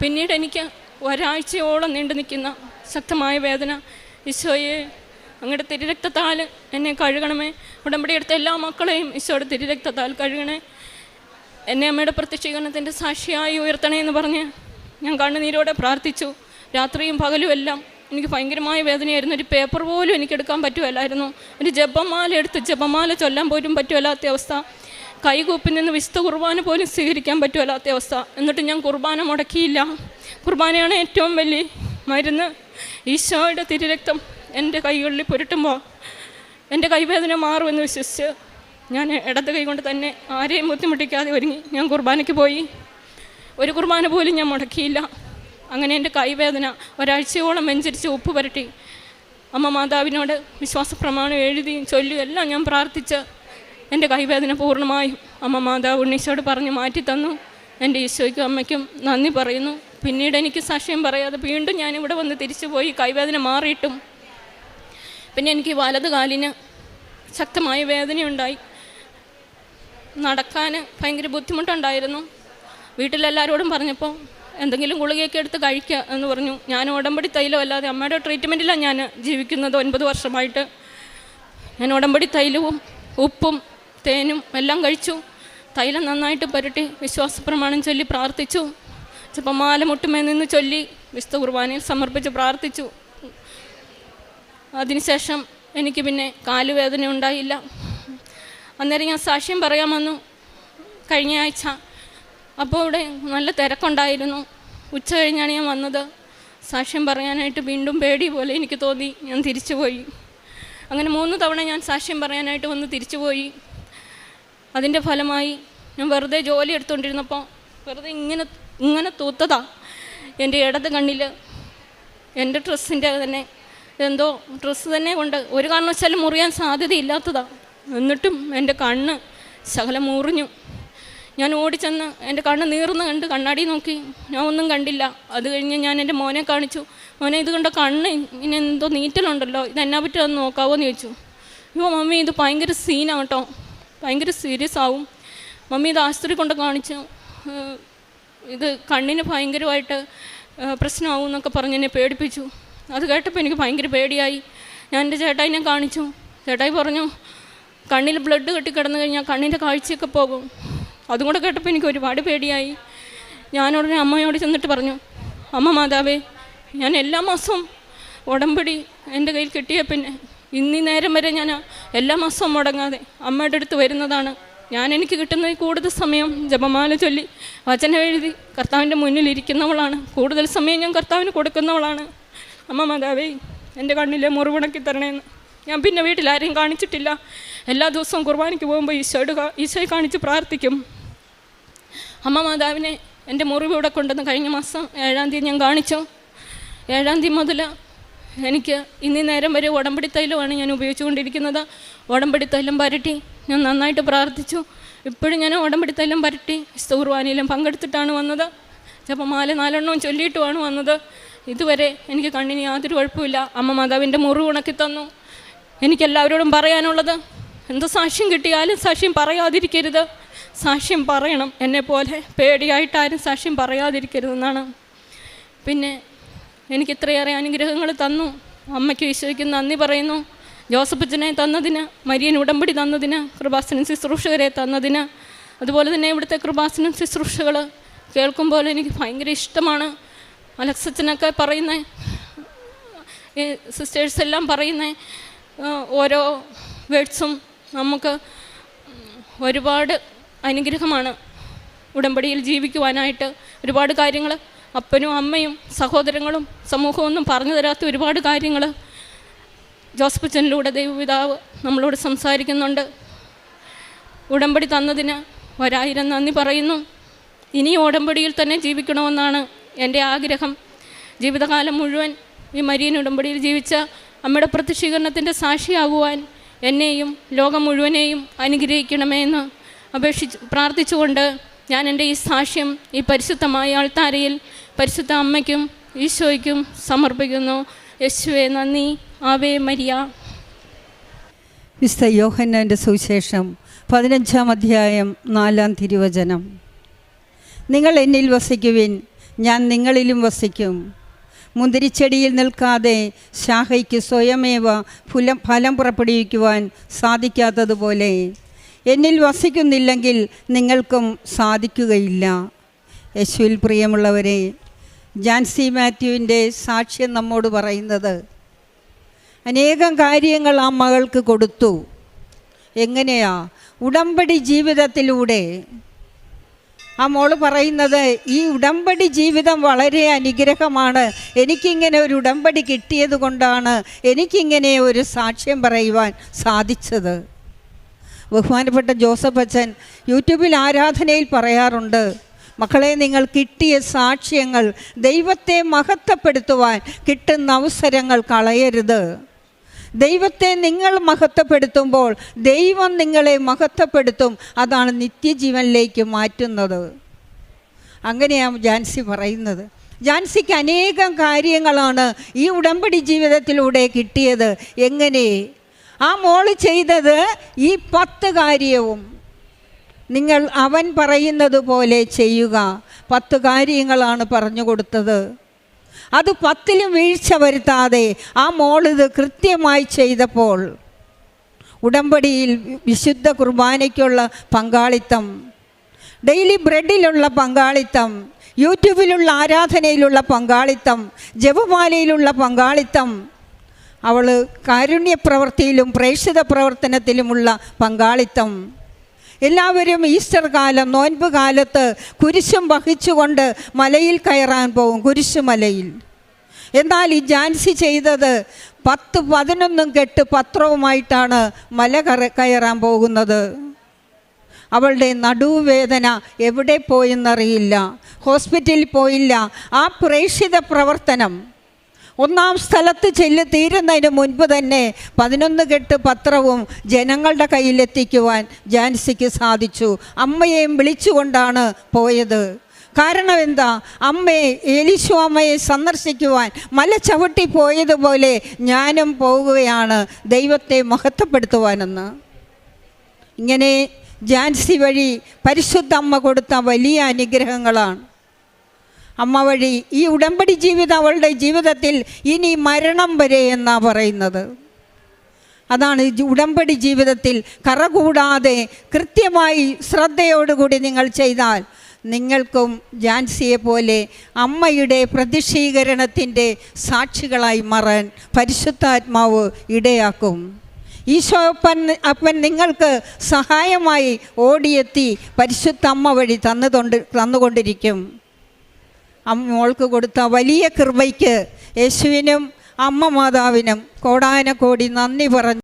പിന്നീട് എനിക്ക് ഒരാഴ്ചയോളം നീണ്ടു നിൽക്കുന്ന ശക്തമായ വേദന. ഈശോയെ, അങ്ങയുടെ തിരുരക്തത്താൽ എന്നെ കഴുകണമേ. ഉടമ്പടി എടുത്ത എല്ലാ മക്കളെയും ഈശോയുടെ തിരുരക്തത്താൽ കഴുകണേ. എന്നെ അമ്മയുടെ പ്രത്യക്ഷീകരണത്തിൻ്റെ സാക്ഷിയായി ഉയർത്തണേ എന്ന് പറഞ്ഞ് ഞാൻ കണ്ണുനീരോടെ പ്രാർത്ഥിച്ചു. രാത്രിയും പകലും എല്ലാം എനിക്ക് ഭയങ്കരമായ വേദനയായിരുന്നു. ഒരു പേപ്പർ പോലും എനിക്കെടുക്കാൻ പറ്റുമല്ലായിരുന്നു. ഒരു ജപമാല എടുത്ത് ജപമാല ചൊല്ലാൻ പോലും പറ്റുമല്ലാത്ത അവസ്ഥ. കൈകൂപ്പി നിന്ന് വിശുദ്ധ കുർബാന പോലും സ്വീകരിക്കാൻ പറ്റുമല്ലാത്ത അവസ്ഥ. എന്നിട്ട് ഞാൻ കുർബാന മുടക്കിയില്ല. കുർബാനയാണ് ഏറ്റവും വലിയ മരുന്ന്. ഈശോയുടെ തിരുരക്തം എൻ്റെ കൈകളിൽ പുരട്ടുമ്പോൾ എൻ്റെ കൈവേദന മാറുമെന്ന് വിശ്വസിച്ച് ഞാൻ ഇടത് കൈ കൊണ്ട് തന്നെ ആരെയും ബുദ്ധിമുട്ടിക്കാതെ ഒരുങ്ങി ഞാൻ കുർബാനയ്ക്ക് പോയി. ഒരു കുർബാന പോലും ഞാൻ മുടക്കിയില്ല. അങ്ങനെ എൻ്റെ കൈവേദന ഒരാഴ്ചയോളം വെഞ്ചരിച്ച് ഉപ്പ് പുരട്ടി അമ്മ മാതാവിനോട് വിശ്വാസ പ്രമാണം എഴുതി ചൊല്ലി എല്ലാം ഞാൻ പ്രാർത്ഥിച്ച് എൻ്റെ കൈവേദന പൂർണ്ണമായും അമ്മ മാതാവ് ഉണ്ണീശോട് പറഞ്ഞ് മാറ്റി തന്നു. എൻ്റെ ഈശോയ്ക്കും അമ്മയ്ക്കും നന്ദി പറയുന്നു. പിന്നീട് എനിക്ക് സാക്ഷ്യം പറയാതെ വീണ്ടും ഞാനിവിടെ വന്ന് തിരിച്ചു പോയി. കൈവേദന മാറിയിട്ടും പിന്നെ എനിക്ക് വലത് കാലിന് ശക്തമായ വേദനയുണ്ടായി. നടക്കാൻ ഭയങ്കര ബുദ്ധിമുട്ടുണ്ടായിരുന്നു. വീട്ടിലെല്ലാവരോടും പറഞ്ഞപ്പോൾ എന്തെങ്കിലും ഗുളികയൊക്കെ എടുത്ത് കഴിക്കുക എന്ന് പറഞ്ഞു. ഞാൻ ഉടമ്പടി തൈലം അല്ലാതെ അമ്മയുടെ ട്രീറ്റ്മെൻറ്റിലാണ് ഞാൻ ജീവിക്കുന്നത് 9 വർഷമായിട്ട്. ഞാൻ ഉടമ്പടി തൈലവും ഉപ്പും തേനും എല്ലാം കഴിച്ചു. തൈലം നന്നായിട്ട് പുരട്ടി വിശ്വാസ പ്രമാണം ചൊല്ലി പ്രാർത്ഥിച്ചു. ജപമാല മുട്ടുമേ നിന്ന് ചൊല്ലി വിശുദ്ധ കുർബാനയിൽ സമർപ്പിച്ച് പ്രാർത്ഥിച്ചു. അതിനുശേഷം എനിക്ക് പിന്നെ കാലുവേദന ഉണ്ടായില്ല. അന്നേരം ഞാൻ സാക്ഷ്യം പറയാൻ വന്നു കഴിഞ്ഞ ആഴ്ച. അപ്പോൾ ഇവിടെ നല്ല തിരക്കുണ്ടായിരുന്നു. ഉച്ച കഴിഞ്ഞാണ് ഞാൻ വന്നത്. സാക്ഷ്യം പറയാനായിട്ട് വീണ്ടും പേടി പോലെ എനിക്ക് തോന്നി. ഞാൻ തിരിച്ചുപോയി. അങ്ങനെ 3 തവണ ഞാൻ സാക്ഷ്യം പറയാനായിട്ട് വന്ന് തിരിച്ചുപോയി. അതിൻ്റെ ഫലമായി ഞാൻ വെറുതെ ജോലി എടുത്തുകൊണ്ടിരുന്നപ്പോൾ വെറുതെ ഇങ്ങനെ തൂത്തതാ എൻ്റെ ഇടത് കണ്ണിൽ. എൻ്റെ ഡ്രസ്സിൻ്റെ തന്നെ എന്തോ ഡ്രസ്സ് തന്നെ കൊണ്ട് ഒരു കാരണവശാലും മുറിയാൻ സാധ്യതയില്ലാത്തതാണ്. എന്നിട്ടും എൻ്റെ കണ്ണ് ശകലം മുറിഞ്ഞു. ഞാൻ ഓടിച്ചെന്ന് എൻ്റെ കണ്ണ് നീർന്ന് കണ്ട് കണ്ണാടി നോക്കി. ഞാൻ ഒന്നും കണ്ടില്ല. അത് കഴിഞ്ഞ് ഞാൻ എൻ്റെ മോനെ കാണിച്ചു. മോനെ, ഇത് കണ്ട കണ്ണ് ഇങ്ങനെ എന്തോ നീറ്റലുണ്ടല്ലോ, ഇതെന്നാ പറ്റും അത് നോക്കാവോ എന്ന് ചോദിച്ചു. അയ്യോ മമ്മി, ഇത് ഭയങ്കര സീനാണ് കേട്ടോ, ഭയങ്കര സീരിയസ് ആവും. മമ്മി ഇത് ആശുപത്രി കൊണ്ട് കാണിച്ചു, ഇത് കണ്ണിന് ഭയങ്കരമായിട്ട് പ്രശ്നമാവും എന്നൊക്കെ പറഞ്ഞ് എന്നെ പേടിപ്പിച്ചു. അത് കേട്ടപ്പോൾ എനിക്ക് ഭയങ്കര പേടിയായി. ഞാൻ എൻ്റെ ചേട്ടായിനെ കാണിച്ചു. ചേട്ടായി പറഞ്ഞു കണ്ണിൽ ബ്ലഡ് കെട്ടിക്കിടന്നു കഴിഞ്ഞാൽ കണ്ണിൻ്റെ കാഴ്ചയൊക്കെ പോകും. അതും കൂടെ കേട്ടപ്പോൾ എനിക്ക് ഒരുപാട് പേടിയായി. ഞാനുടനെ അമ്മയോട് ചെന്നിട്ട് പറഞ്ഞു, അമ്മ മാതാവേ, ഞാൻ എല്ലാ മാസവും ഉടമ്പടി എൻ്റെ കയ്യിൽ കിട്ടിയ പിന്നെ ഇന്നീ നേരം വരെ ഞാൻ എല്ലാ മാസവും മുടങ്ങാതെ അമ്മയുടെ അടുത്ത് വരുന്നതാണ്. എനിക്ക് കിട്ടുന്ന കൂടുതൽ സമയം ജപമാല ചൊല്ലി വചനം എഴുതി കർത്താവിൻ്റെ മുന്നിലിരിക്കുന്നവളാണ്. കൂടുതൽ സമയം ഞാൻ കർത്താവിന് കൊടുക്കുന്നവളാണ്. അമ്മ മാതാവേ, എൻ്റെ കണ്ണിലെ മുറിവുണക്കി തരണേന്ന്. ഞാൻ പിന്നെ വീട്ടിലാരെയും കാണിച്ചിട്ടില്ല. എല്ലാ ദിവസവും കുർബാനയ്ക്ക് പോകുമ്പോൾ ഈശോയെ കാണിച്ച് പ്രാർത്ഥിക്കും. അമ്മ മാതാവിനെ എൻ്റെ മുറിവ് ഇവിടെ കൊണ്ടുവന്ന് കഴിഞ്ഞ മാസം 7-ാം തീയതി ഞാൻ കാണിച്ചു. 7-ാം തീയതി മുതൽ എനിക്ക് ഇന്നീ നേരം വരെ ഉടമ്പടി തൈലമാണ് ഞാൻ ഉപയോഗിച്ചുകൊണ്ടിരിക്കുന്നത്. ഉടമ്പടി തൈലം പരട്ടി ഞാൻ നന്നായിട്ട് പ്രാർത്ഥിച്ചു. ഇപ്പോഴും ഞാൻ ഉടമ്പടി തൈലം പരട്ടി വിശുദ്ധ കുർബാനയിലും പങ്കെടുത്തിട്ടാണ് വന്നത്. ജപമാല 4 എണ്ണവും ചൊല്ലിയിട്ടുമാണ് വന്നത്. ഇതുവരെ എനിക്ക് കണ്ണിന് യാതൊരു കുഴപ്പമില്ല. അമ്മ മാതാവിൻ്റെ മുറിവ് ഉണക്കി തന്നു. എനിക്കെല്ലാവരോടും പറയാനുള്ളത്, എന്ത് സാക്ഷ്യം കിട്ടിയാലും സാക്ഷ്യം പറയാതിരിക്കരുത്. സാക്ഷ്യം പറയണം. എന്നെപ്പോലെ പേടിയായിട്ടാരും സാക്ഷ്യം പറയാതിരിക്കരുതെന്നാണ്. പിന്നെ എനിക്ക് ഇത്രയേറെ അനുഗ്രഹങ്ങൾ തന്നു. അമ്മയ്ക്ക് ഈശോയ്ക്കും നന്ദി പറയുന്നു. ജോസഫച്ചനെ തന്നതിന്, മരിയൻ ഉടമ്പടി തന്നതിന്, കൃപാസനം ശുശ്രൂഷകരെ തന്നതിന്, അതുപോലെ തന്നെ ഇവിടുത്തെ കൃപാസനം ശുശ്രൂഷകൾ കേൾക്കുമ്പോൾ എനിക്ക് ഭയങ്കര ഇഷ്ടമാണ്. അലക്സച്ചനൊക്കെ പറയുന്ന, സിസ്റ്റേഴ്സ് എല്ലാം പറയുന്ന ഓരോ വേർഡ്സും നമുക്ക് ഒരുപാട് അനുഗ്രഹമാണ്. ഉടമ്പടിയിൽ ജീവിക്കുവാനായിട്ട് ഒരുപാട് കാര്യങ്ങൾ അപ്പനും അമ്മയും സഹോദരങ്ങളും സമൂഹമൊന്നും പറഞ്ഞു തരാത്ത ഒരുപാട് കാര്യങ്ങൾ ജോസഫ് അച്ഛനിലൂടെ ദൈവപിതാവ് നമ്മളോട് സംസാരിക്കുന്നുണ്ട്. ഉടമ്പടി തന്നതിന് 1000 നന്ദി പറയുന്നു. ഇനി ഉടമ്പടിയിൽ തന്നെ ജീവിക്കണമെന്നാണ് എൻ്റെ ആഗ്രഹം. ജീവിതകാലം മുഴുവൻ ഈ മരിയൻ ഉടമ്പടിയിൽ ജീവിച്ച അമ്മയുടെ പ്രത്യക്ഷീകരണത്തിൻ്റെ സാക്ഷിയാകുവാൻ എന്നെയും ലോകം മുഴുവനെയും അനുഗ്രഹിക്കണമേ എന്ന് പ്രാർത്ഥിച്ചുകൊണ്ട് ഞാൻ എൻ്റെ ഈ സാക്ഷ്യം ഈ പരിശുദ്ധമായ ആൾത്താരയിൽ പരിശുദ്ധ അമ്മയ്ക്കും ഈശോയ്ക്കും സമർപ്പിക്കുന്നു. യേശുവേ നന്ദി. Ave Maria. വിശുദ്ധ യോഹന്നാൻ്റെ സുവിശേഷം 15-ാം അധ്യായം 4-ാം തിരുവചനം. നിങ്ങൾ എന്നിൽ വസിക്കുവിൻ, ഞാൻ നിങ്ങളിലും വസിക്കും. മുന്തിരിച്ചെടിയിൽ നിൽക്കാതെ ശാഖയ്ക്ക് സ്വയമേവ ഫലം പുറപ്പെടുവിക്കുവാൻ സാധിക്കാത്തതുപോലെ എന്നിൽ വസിക്കുന്നില്ലെങ്കിൽ നിങ്ങൾക്കും സാധിക്കുകയില്ല. യേശുവിൽ പ്രിയമുള്ളവരെ, ജാൻസി മാത്യുവിൻ്റെ സാക്ഷ്യം നമ്മോട് പറയുന്നത് അനേകം കാര്യങ്ങൾ ആ മകൾക്ക് കൊടുത്തു. എങ്ങനെയാ? ഉടമ്പടി ജീവിതത്തിലൂടെ. ആ മോള് പറയുന്നത്, ഈ ഉടമ്പടി ജീവിതം വളരെ അനുഗ്രഹമാണ്, എനിക്കിങ്ങനെ ഒരു ഉടമ്പടി കിട്ടിയത് കൊണ്ടാണ് എനിക്കിങ്ങനെ ഒരു സാക്ഷ്യം പറയുവാൻ സാധിച്ചത്. ബഹുമാനപ്പെട്ട ജോസഫ് അച്ഛൻ യൂട്യൂബിൽ ആരാധനയിൽ പറയാറുണ്ട്, മക്കളെ, നിങ്ങൾ കിട്ടിയ സാക്ഷ്യങ്ങൾ ദൈവത്തെ മഹത്വപ്പെടുത്തുവാൻ കിട്ടുന്ന അവസരങ്ങൾ കളയരുത്. ദൈവത്തെ നിങ്ങൾ മഹത്വപ്പെടുത്തുമ്പോൾ ദൈവം നിങ്ങളെ മഹത്വപ്പെടുത്തും. അതാണ് നിത്യജീവനിലേക്ക് മാറ്റുന്നത്. അങ്ങനെയാണ് ജാൻസി പറയുന്നത്. ജാൻസിക്ക് അനേകം കാര്യങ്ങളാണ് ഈ ഉടമ്പടി ജീവിതത്തിലൂടെ കിട്ടിയത്. എങ്ങനെ? ആ മോള് ചെയ്തത് ഈ 10 കാര്യവും നിങ്ങൾ അവൻ പറയുന്നത് പോലെ ചെയ്യുക. 10 കാര്യങ്ങളാണ് പറഞ്ഞു കൊടുത്തത്. അത് 10ലും വീഴ്ച വരുത്താതെ ആ മോളിത് കൃത്യമായി ചെയ്തപ്പോൾ ഉടമ്പടിയിൽ വിശുദ്ധ കുർബാനയ്ക്കുള്ള പങ്കാളിത്തം, ഡെയിലി ബ്രെഡിലുള്ള പങ്കാളിത്തം, യൂട്യൂബിലുള്ള ആരാധനയിലുള്ള പങ്കാളിത്തം, ജപമാലയിലുള്ള പങ്കാളിത്തം, അവൾ കാരുണ്യപ്രവൃത്തിയിലും പ്രേക്ഷിത പ്രവർത്തനത്തിലുമുള്ള പങ്കാളിത്തം. എല്ലാവരും ഈസ്റ്റർ കാലം, നോൻപ് കാലത്ത് കുരിശും വഹിച്ചുകൊണ്ട് മലയിൽ കയറാൻ പോകും, കുരിശുമലയിൽ. എന്നാൽ ഈ ജാൻസി ചെയ്തത് 10-11 കെട്ട് പത്രവുമായിട്ടാണ് മല കയറാൻ പോകുന്നത്. അവളുടെ നടുവേദന എവിടെ പോയെന്നറിയില്ല, ഹോസ്പിറ്റലിൽ പോയില്ല. ആ പ്രേക്ഷിത പ്രവർത്തനം 1-ാം സ്ഥലത്ത് തീരുന്നതിന് മുൻപ് തന്നെ 11 കെട്ട് പത്രവും ജനങ്ങളുടെ കയ്യിലെത്തിക്കുവാൻ ജാൻസിക്ക് സാധിച്ചു. അമ്മയെയും വിളിച്ചുകൊണ്ടാണ് പോയത്. കാരണം എന്താ? അമ്മയെ, എലിശു അമ്മയെ സന്ദർശിക്കുവാൻ മല ചവിട്ടി പോയതുപോലെ ഞാനും പോവുകയാണ് ദൈവത്തെ മഹത്വപ്പെടുത്തുവാനെന്ന്. ഇങ്ങനെ ജാൻസി വഴി പരിശുദ്ധ അമ്മ കൊടുത്ത വലിയ അനുഗ്രഹങ്ങളാണ്. അമ്മ വഴി ഈ ഉടമ്പടി ജീവിതം അവളുടെ ജീവിതത്തിൽ ഇനി മരണം വരെ എന്നാണ് പറയുന്നത്. അതാണ് ഉടമ്പടി ജീവിതത്തിൽ കറ കൂടാതെ കൃത്യമായി ശ്രദ്ധയോടുകൂടി നിങ്ങൾ ചെയ്താൽ നിങ്ങൾക്കും ജാൻസിയെ പോലെ അമ്മയുടെ പ്രതിഷീകരണത്തിൻ്റെ സാക്ഷികളായി മാറാൻ പരിശുദ്ധാത്മാവ് ഇടയാക്കും. ഈശോ അപ്പൻ നിങ്ങൾക്ക് സഹായമായി ഓടിയെത്തി പരിശുദ്ധ അമ്മ വഴി തന്നുകൊണ്ടിരിക്കും. മോൾക്ക് കൊടുത്ത വലിയ കൃപയ്ക്ക് യേശുവിനും അമ്മ മാതാവിനും കോടാനകോടി നന്ദി പറഞ്ഞു.